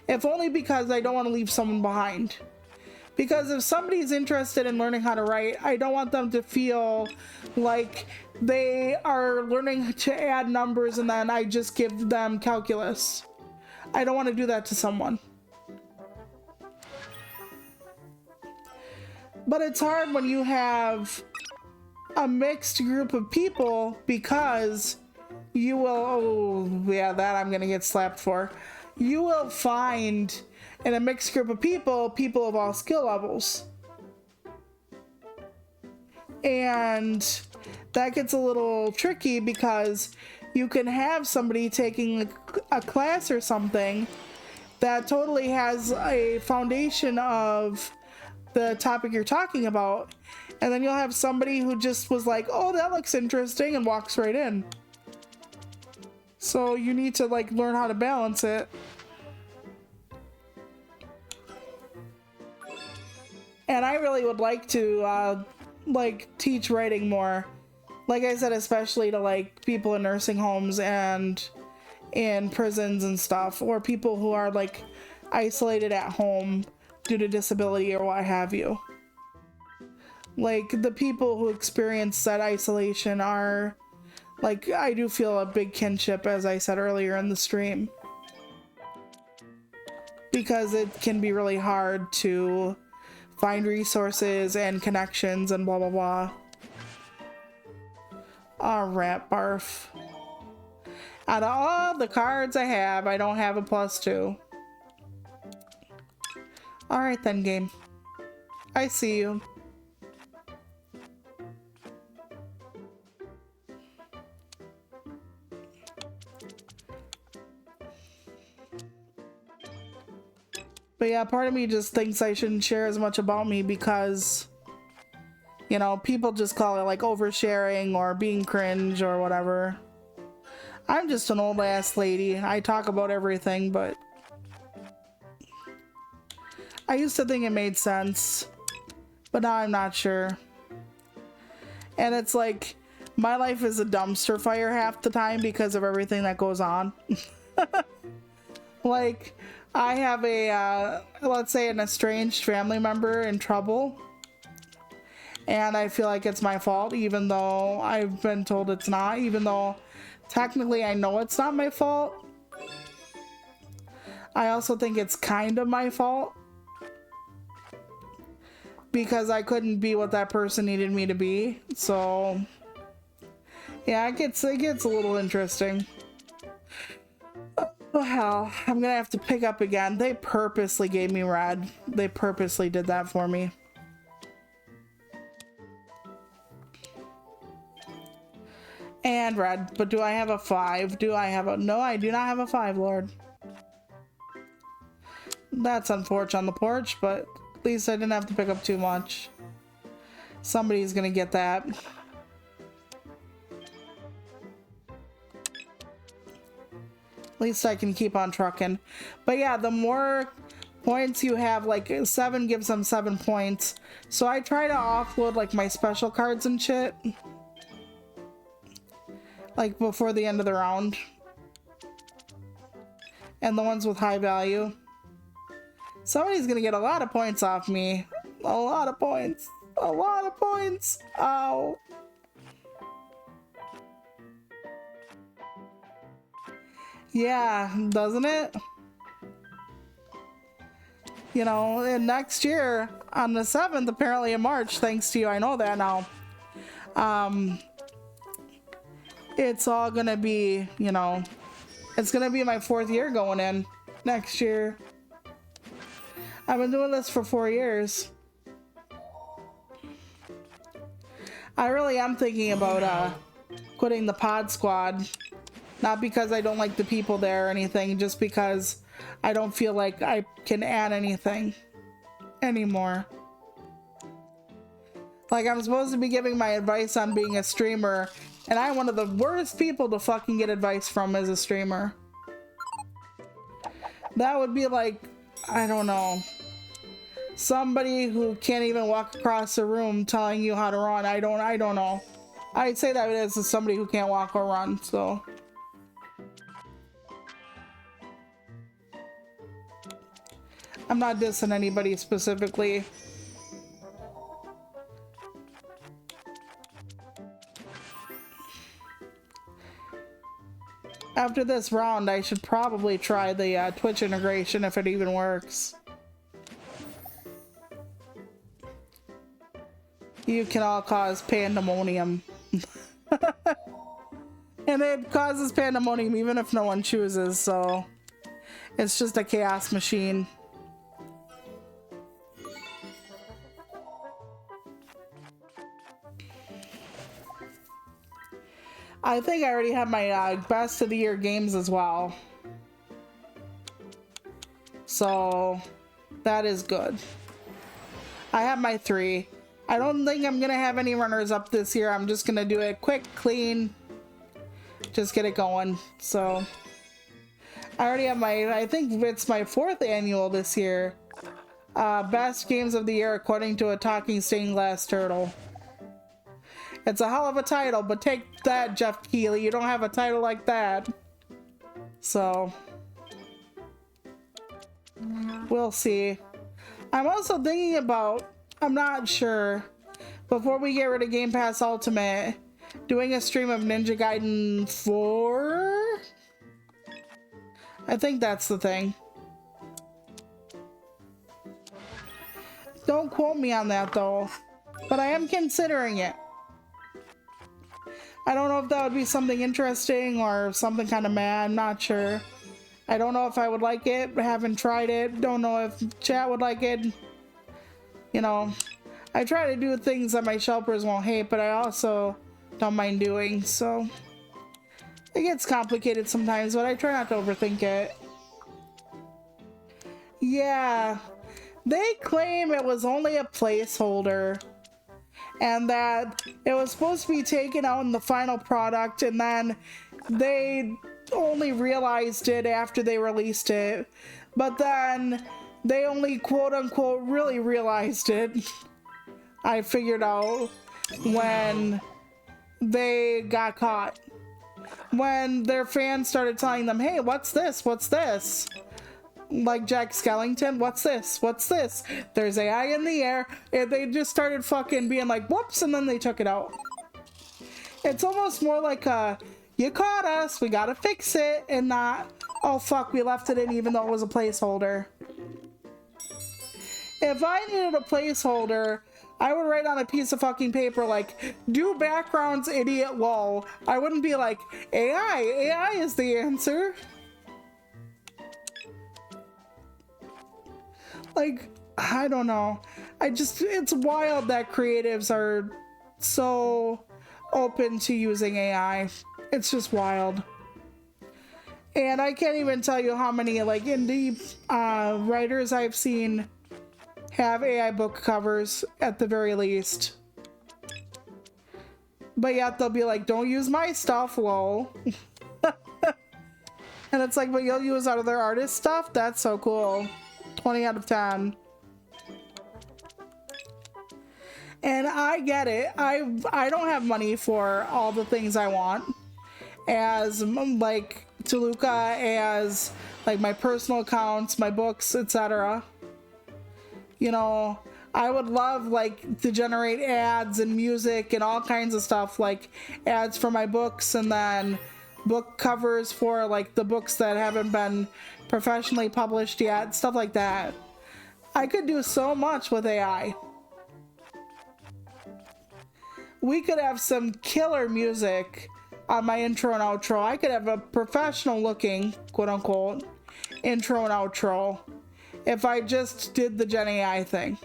If only because I don't want to leave someone behind. Because if somebody's interested in learning how to write, I don't want them to feel like they are learning to add numbers and then I just give them calculus. I don't want to do that to someone. But it's hard when you have a mixed group of people because you will, oh yeah, that I'm gonna get slapped for. You will find in a mixed group of people, people of all skill levels. And that gets a little tricky because you can have somebody taking a class or something that totally has a foundation of the topic you're talking about, and then you'll have somebody who just was like, oh, that looks interesting, and walks right in. So you need to like learn how to balance it. And I really would like to like teach writing more. Like I said, especially to like people in nursing homes and in prisons and stuff, or people who are like isolated at home due to disability or what have you. Like the people who experience that isolation are like, I do feel a big kinship, as I said earlier in the stream, because it can be really hard to find resources and connections and blah blah blah. Oh, rat barf. Out of all the cards I have, I don't have a +2. Alright then, game. I see you. But yeah, part of me just thinks I shouldn't share as much about me because, you know, people just call it like oversharing or being cringe or whatever. I'm just an old ass lady. I talk about everything, but I used to think it made sense, but now I'm not sure. And it's like, my life is a dumpster fire half the time because of everything that goes on. Like, I have a, let's say an estranged family member in trouble, and I feel like it's my fault, even though I've been told it's not, even though technically I know it's not my fault. I also think it's kind of my fault, because I couldn't be what that person needed me to be. So yeah, it gets a little interesting. Oh hell, I'm gonna have to pick up again. They purposely gave me red. They purposely did that for me. And red, but do I have a 5? Do I have a, no, I do not have a 5, Lord. That's unfortunate on the porch, but at least I didn't have to pick up too much. Somebody's gonna get that. At least I can keep on trucking. But yeah, the more points you have, like 7 gives them 7 points. So I try to offload like my special cards and shit. like before the end of the round. And the ones with high value. Somebody's gonna get a lot of points off me. A lot of points. A lot of points. Ow. Yeah, doesn't it? You know, and next year on the 7th, apparently in March, thanks to you, I know that now. It's all gonna be, you know, it's gonna be my 4th year going in next year. I've been doing this for 4 years. I really am thinking about quitting the pod squad. Not because I don't like the people there or anything, just because I don't feel like I can add anything anymore. Like, I'm supposed to be giving my advice on being a streamer, and I'm one of the worst people to fucking get advice from as a streamer. That would be like, I don't know, somebody who can't even walk across a room telling you how to run. I don't know. I'd say that as somebody who can't walk or run, so. I'm not dissing anybody specifically. After this round, I should probably try the Twitch integration if it even works. You can all cause pandemonium. And it causes pandemonium even if no one chooses, so it's just a chaos machine. I think I already have my best of the year games as well. So that is good. I have my 3. I don't think I'm gonna have any runners up this year. I'm just gonna do it quick, clean, just get it going. So I already have my, I think it's my 4th annual this year. Best games of the year according to a talking stained glass turtle. It's a hell of a title, but take that, Jeff Keighley. You don't have a title like that. So we'll see. I'm also thinking about, I'm not sure, before we get rid of Game Pass Ultimate, doing a stream of Ninja Gaiden 4? I think that's the thing. Don't quote me on that though, but I am considering it. I don't know if that would be something interesting or something kind of mad. I'm not sure. I don't know if I would like it. Haven't tried it. Don't know if chat would like it. You know, I try to do things that my shelpers won't hate, but I also don't mind doing. So it gets complicated sometimes, but I try not to overthink it. Yeah, they claim it was only a placeholder. And that it was supposed to be taken out in the final product, and then they only realized it after they released it. But then they only quote unquote really realized it, I figured out, when they got caught. When their fans started telling them, hey, what's this? What's this? Like Jack Skellington, what's this? What's this? There's AI in the air. And they just started fucking being like, whoops, and then they took it out. It's almost more like you caught us, we gotta fix it, and not, oh fuck, we left it in even though it was a placeholder. If I needed a placeholder, I would write on a piece of fucking paper like, do backgrounds, idiot, lol. I wouldn't be like, AI is the answer. Like, I don't know. It's wild that creatives are so open to using AI. It's just wild. And I can't even tell you how many, like, indie writers I've seen have AI book covers at the very least. But yet they'll be like, don't use my stuff, lol. And it's like, but you'll use other artist stuff? That's so cool. 20 out of 10. And I get it. I don't have money for all the things I want. as like Toluca as like my personal accounts, my books, etc. You know, I would love like to generate ads and music and all kinds of stuff, like ads for my books and then book covers for like the books that haven't been professionally published yet, stuff like that. I could do so much with AI. We could have some killer music on my intro and outro. I could have a professional looking, quote unquote, intro and outro if I just did the Gen AI thing.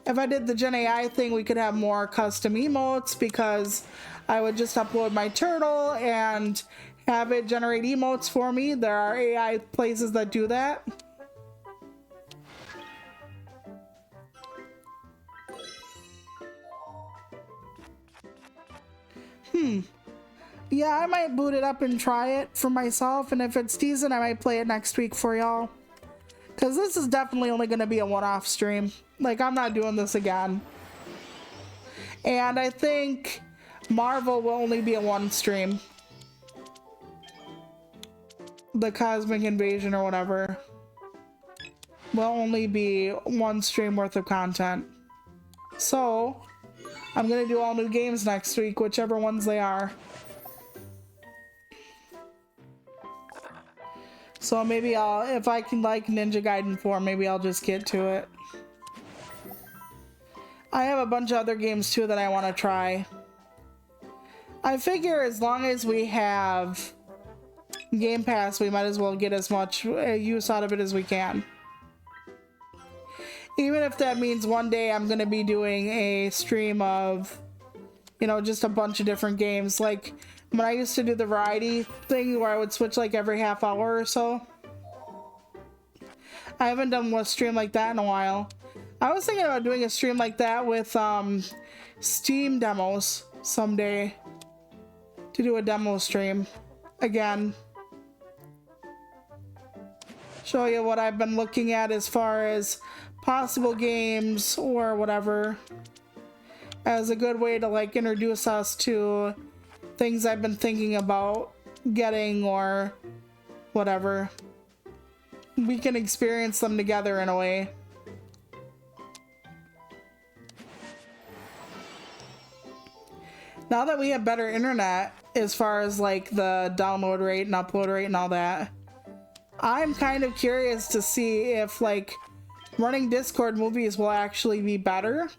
If I did the Gen AI thing, we could have more custom emotes because I would just upload my turtle and have it generate emotes for me. There are AI places that do that. Yeah, I might boot it up and try it for myself, and if it's decent, I might play it next week for y'all. Because this is definitely only going to be a one-off stream. Like, I'm not doing this again. And I think Marvel will only be a one stream. The Cosmic Invasion or whatever will only be one stream worth of content. So, I'm going to do all new games next week, whichever ones they are. So maybe I'll, if I can like Ninja Gaiden 4, maybe I'll just get to it. I have a bunch of other games too that I want to try. I figure as long as we have Game Pass, we might as well get as much use out of it as we can. Even if that means one day I'm going to be doing a stream of, you know, just a bunch of different games. Like when I used to do the variety thing where I would switch like every half hour or so. I haven't done a stream like that in a while. I was thinking about doing a stream like that with Steam demos someday. To do a demo stream again. Show you what I've been looking at as far as possible games or whatever. As a good way to like introduce us to things I've been thinking about getting or whatever. We can experience them together in a way. Now that we have better internet as far as like the download rate and upload rate and all that, I'm kind of curious to see if like running Discord movies will actually be better.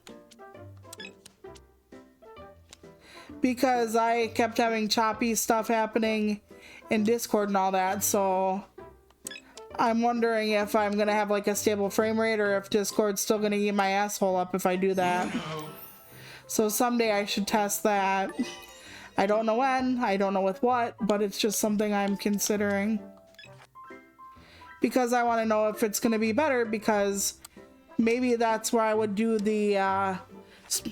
Because I kept having choppy stuff happening in Discord and all that, so I'm wondering if I'm gonna have like a stable frame rate or if Discord's still gonna eat my asshole up if I do that. So someday I should test that. I don't know when, I don't know with what, but it's just something I'm considering. Because I want to know if it's gonna be better, because maybe that's where I would do the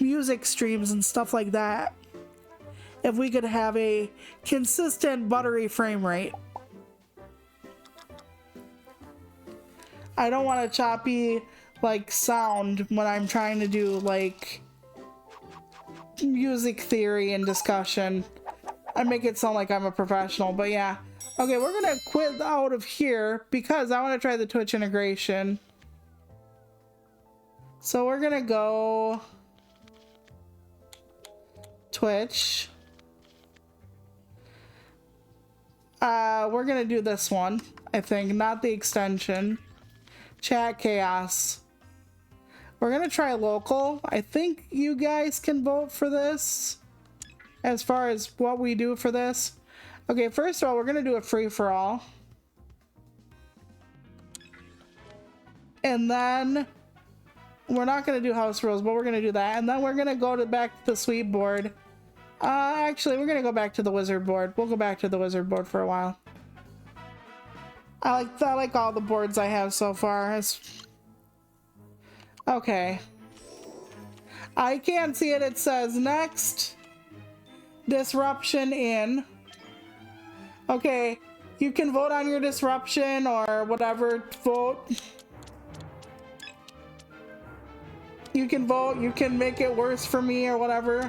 music streams and stuff like that. If we could have a consistent buttery frame rate. I don't want a choppy like sound when I'm trying to do like music theory and discussion. I make it sound like I'm a professional, but yeah. Okay, we're gonna quit out of here because I want to try the Twitch integration. So we're gonna go Twitch. We're gonna do this one, I think, not the extension. Chat Chaos. We're gonna try local. I think you guys can vote for this as far as what we do for this. Okay, first of all, we're gonna do a free-for-all. And then we're not gonna do house rules, but we're gonna do that. And then we're gonna go back to the sweep board. Actually, we're gonna go back to the wizard board. We'll go back to the wizard board for a while. I like all the boards I have so far. Okay. I can't see it. It says next disruption in. Okay, you can vote on your disruption or whatever. Vote. You can vote. You can make it worse for me or whatever.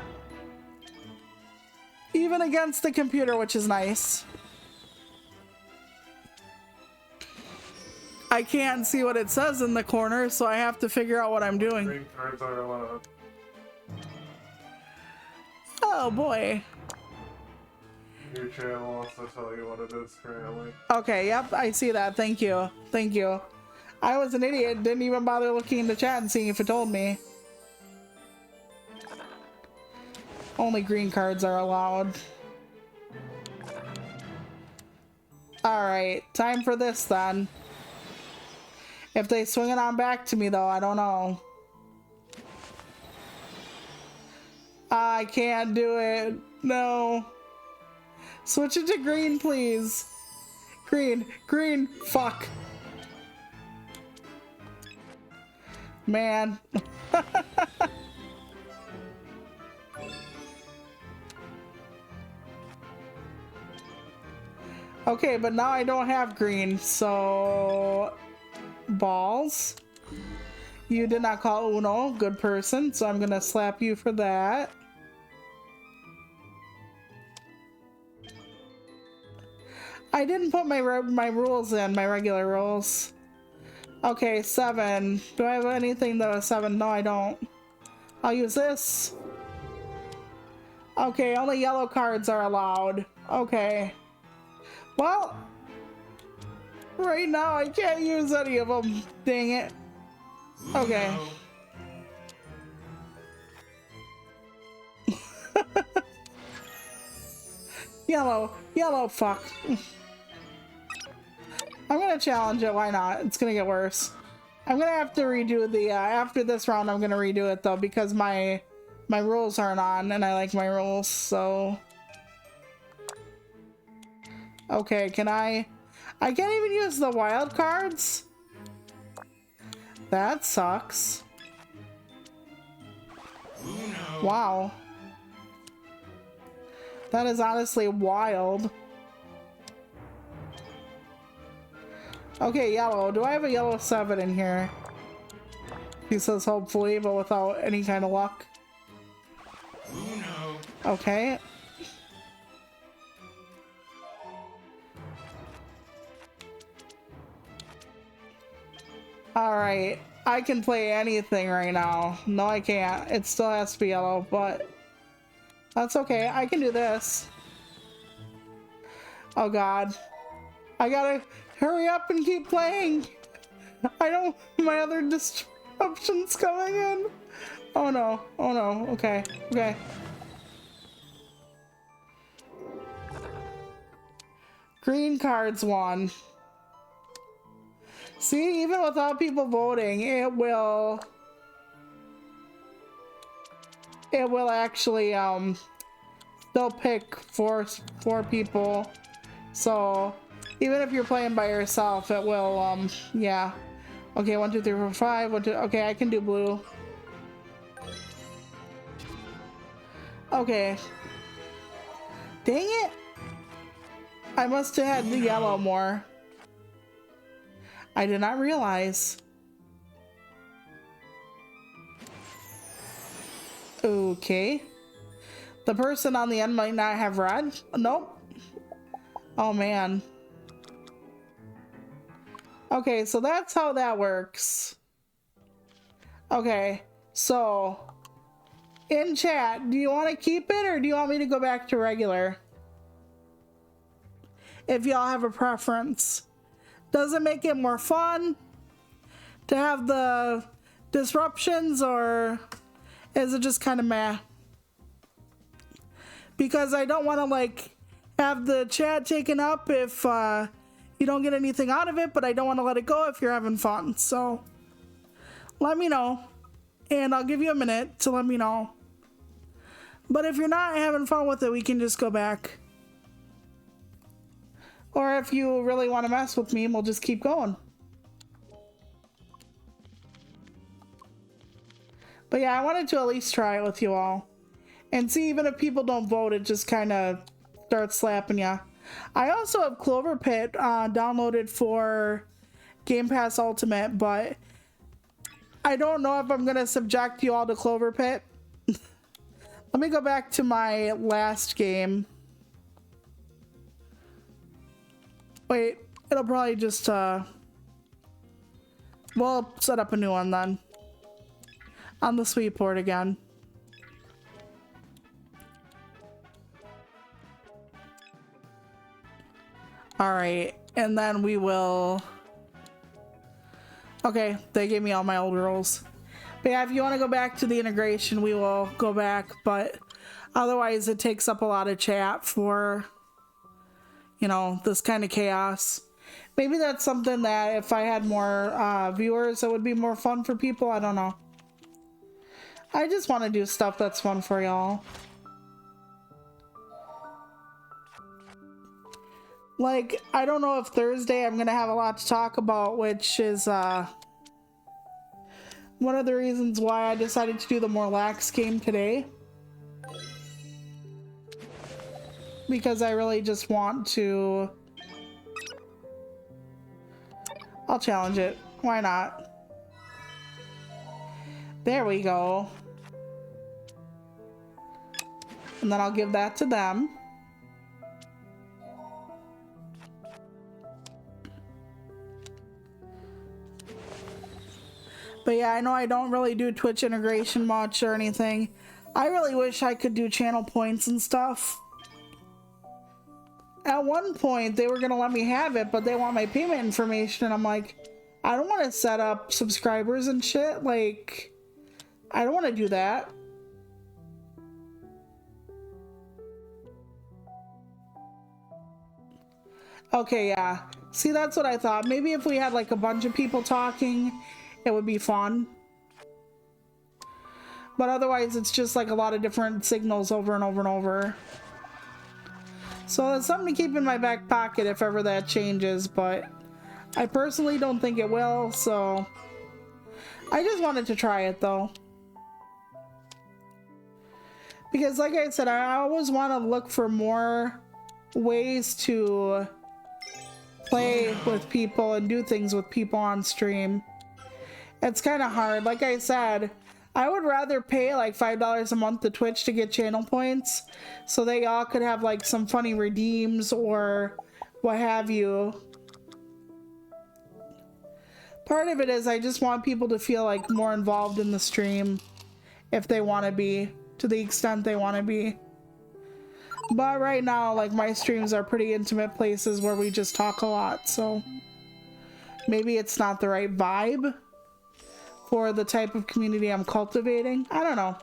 even against the computer, which is nice. I can't see what it says in the corner, so I have to figure out what I'm doing. Green cards are allowed. Oh boy. Your channel wants to tell you what it is currently. Okay, yep, I see that. Thank you. Thank you. I was an idiot, didn't even bother looking into chat and seeing if it told me. Only green cards are allowed. Alright, time for this then. If they swing it on back to me though, I don't know. I can't do it. No. Switch it to green, please. Green. Green. Fuck. Man. Okay, but now I don't have green, so... Balls. You did not call Uno. Good person, so I'm gonna slap you for that. I didn't put my rules in, my regular rules. Okay, 7. Do I have anything that is 7? No, I don't. I'll use this. Okay, only yellow cards are allowed. Okay. Well, right now I can't use any of them. Dang it. Okay. Yellow, fuck. I'm gonna challenge it, why not? It's gonna get worse. I'm gonna have to redo the, after this round I'm gonna redo it though, because my rules aren't on, and I like my rules, so... Okay, can I can't even use the wild cards? That sucks. Wow. That is honestly wild. Okay, yellow. Do I have a yellow 7 in here? He says hopefully, but without any kind of luck. Okay. Alright. I can play anything right now. No, I can't. It still has to be yellow, but that's okay. I can do this. Oh god. I gotta hurry up and keep playing. I don't... My other disruption's coming in. Oh no. Oh no. Okay. Okay. Green cards won. See, even without people voting, it will actually they'll pick four people. So even if you're playing by yourself, it will yeah. Okay, 1 2 3 4 5. 1 2. Okay, I can do blue. Okay. Dang it! I must have had the yellow more. I did not realize. Okay. The person on the end might not have red. Nope. Oh man. Okay, so that's how that works. Okay, so in chat, do you want to keep it or do you want me to go back to regular? If y'all have a preference. Does it make it more fun to have the disruptions, or is it just kind of meh? Because I don't want to like have the chat taken up if you don't get anything out of it, but I don't want to let it go if you're having fun. So let me know, and I'll give you a minute to let me know. But if you're not having fun with it, we can just go back. Or if you really want to mess with me, we'll just keep going. But yeah, I wanted to at least try it with you all. And see, even if people don't vote, it just kind of starts slapping ya. I also have Clover Pit downloaded for Game Pass Ultimate, but I don't know if I'm going to subject you all to Clover Pit. Let me go back to my last game. Wait, it'll probably just, we'll set up a new one then. On the sweet port again. Alright, and then we will... Okay, they gave me all my old roles. But yeah, if you want to go back to the integration, we will go back, but otherwise it takes up a lot of chat for, you know, this kind of chaos. Maybe that's something that if I had more viewers, it would be more fun for people. I don't know. I just want to do stuff that's fun for y'all. Like, I don't know if Thursday I'm going to have a lot to talk about, which is one of the reasons why I decided to do the more lax game today. Because I really just want to... I'll challenge it. Why not? There we go. And then I'll give that to them. But yeah, I know I don't really do Twitch integration much or anything. I really wish I could do channel points and stuff. At one point, they were going to let me have it, but they want my payment information. And I'm like, I don't want to set up subscribers and shit. Like, I don't want to do that. Okay, yeah. See, that's what I thought. Maybe if we had like a bunch of people talking, it would be fun. But otherwise, it's just like a lot of different signals over and over and over. So that's something to keep in my back pocket if ever that changes, but I personally don't think it will, so I just wanted to try it though. Because like I said, I always want to look for more ways to play with people and do things with people on stream. It's kind of hard. Like I said, I would rather pay like $5 a month to Twitch to get channel points so that y'all could have like some funny redeems or what have you. Part of it is I just want people to feel like more involved in the stream if they want to be, to the extent they want to be. But right now, like, my streams are pretty intimate places where we just talk a lot, so maybe it's not the right vibe for the type of community I'm cultivating. I don't know.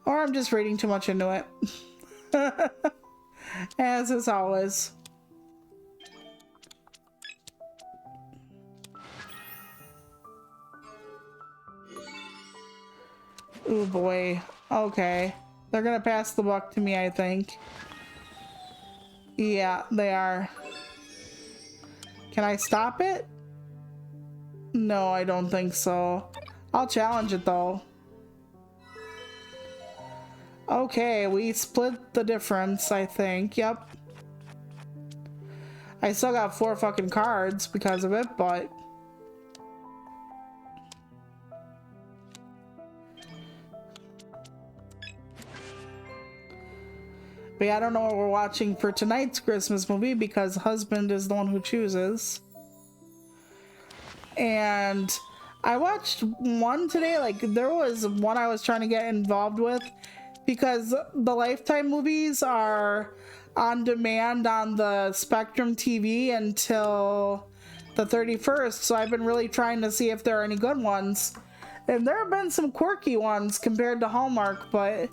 Or I'm just reading too much into it. As is always. Oh boy. Okay. They're gonna pass the buck to me, I think. Yeah, they are. Can I stop it? No, I don't think so. I'll challenge it though. Okay, we split the difference, I think. Yep. I still got 4 fucking cards because of it, but... But yeah, I don't know what we're watching for tonight's Christmas movie because husband is the one who chooses. And I watched one today, like there was one I was trying to get involved with because the Lifetime movies are on demand on the Spectrum TV until the 31st. So I've been really trying to see if there are any good ones. And there have been some quirky ones compared to Hallmark, but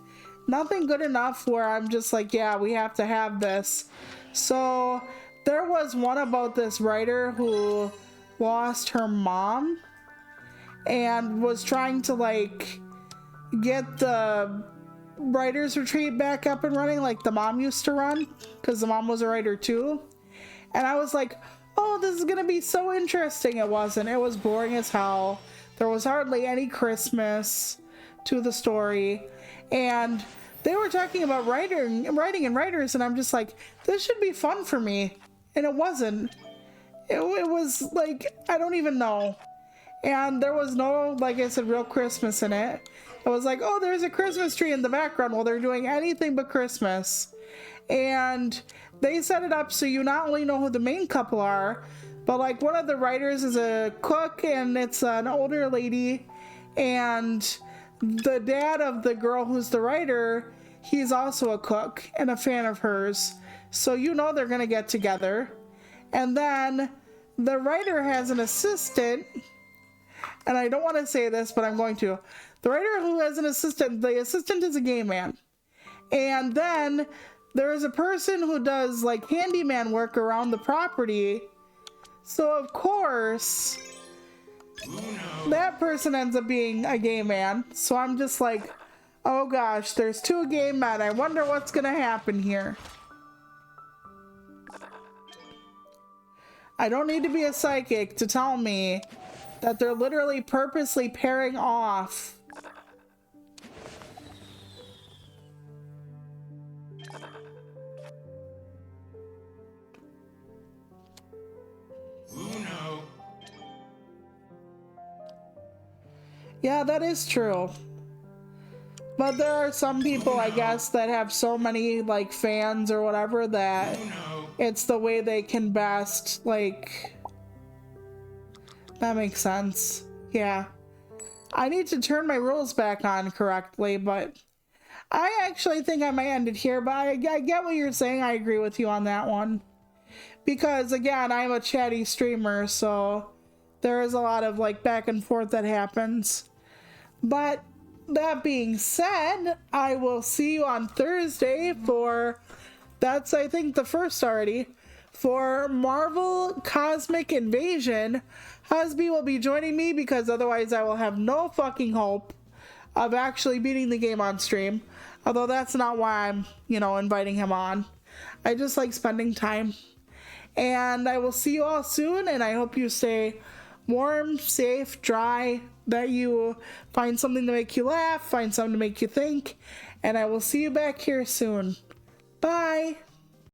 nothing good enough where I'm just like, yeah, we have to have this. So there was one about this writer who lost her mom and was trying to like get the writer's retreat back up and running like the mom used to run, because the mom was a writer too. And I was like, oh, this is gonna be so interesting. It wasn't. It was boring as hell. There was hardly any Christmas to the story, and they were talking about writing and writers, and I'm just like, this should be fun for me, and it wasn't. It was like, I don't even know. And there was no, like I said, real Christmas in it. It was like, oh, there's a Christmas tree in the background while they're doing anything but Christmas. And they set it up so you not only know who the main couple are, but like one of the writers is a cook and it's an older lady, and the dad of the girl who's the writer, he's also a cook and a fan of hers. So you know they're gonna get together. And then the writer has an assistant, and I don't want to say this, but I'm going to. The writer who has an assistant, the assistant is a gay man. And then there is a person who does like handyman work around the property. So of course, that person ends up being a gay man. So I'm just like, oh gosh, there's two gay men. I wonder what's gonna happen here. I don't need to be a psychic to tell me that they're literally purposely pairing off. Uno. Yeah, that is true. But there are some people, I guess, that have so many like fans or whatever that it's the way they can best, like, that makes sense. Yeah. I need to turn my rules back on correctly, but I actually think I might end it here, but I get what you're saying. I agree with you on that one. Because, again, I'm a chatty streamer, so there is a lot of, like, back and forth that happens. But that being said, I will see you on Thursday for, that's, I think, the first already, for Marvel Cosmic Invasion. Husby will be joining me because otherwise I will have no fucking hope of actually beating the game on stream. Although that's not why I'm, inviting him on. I just like spending time. And I will see you all soon, and I hope you stay warm, safe, dry, that you find something to make you laugh, find something to make you think, and I will see you back here soon. Bye!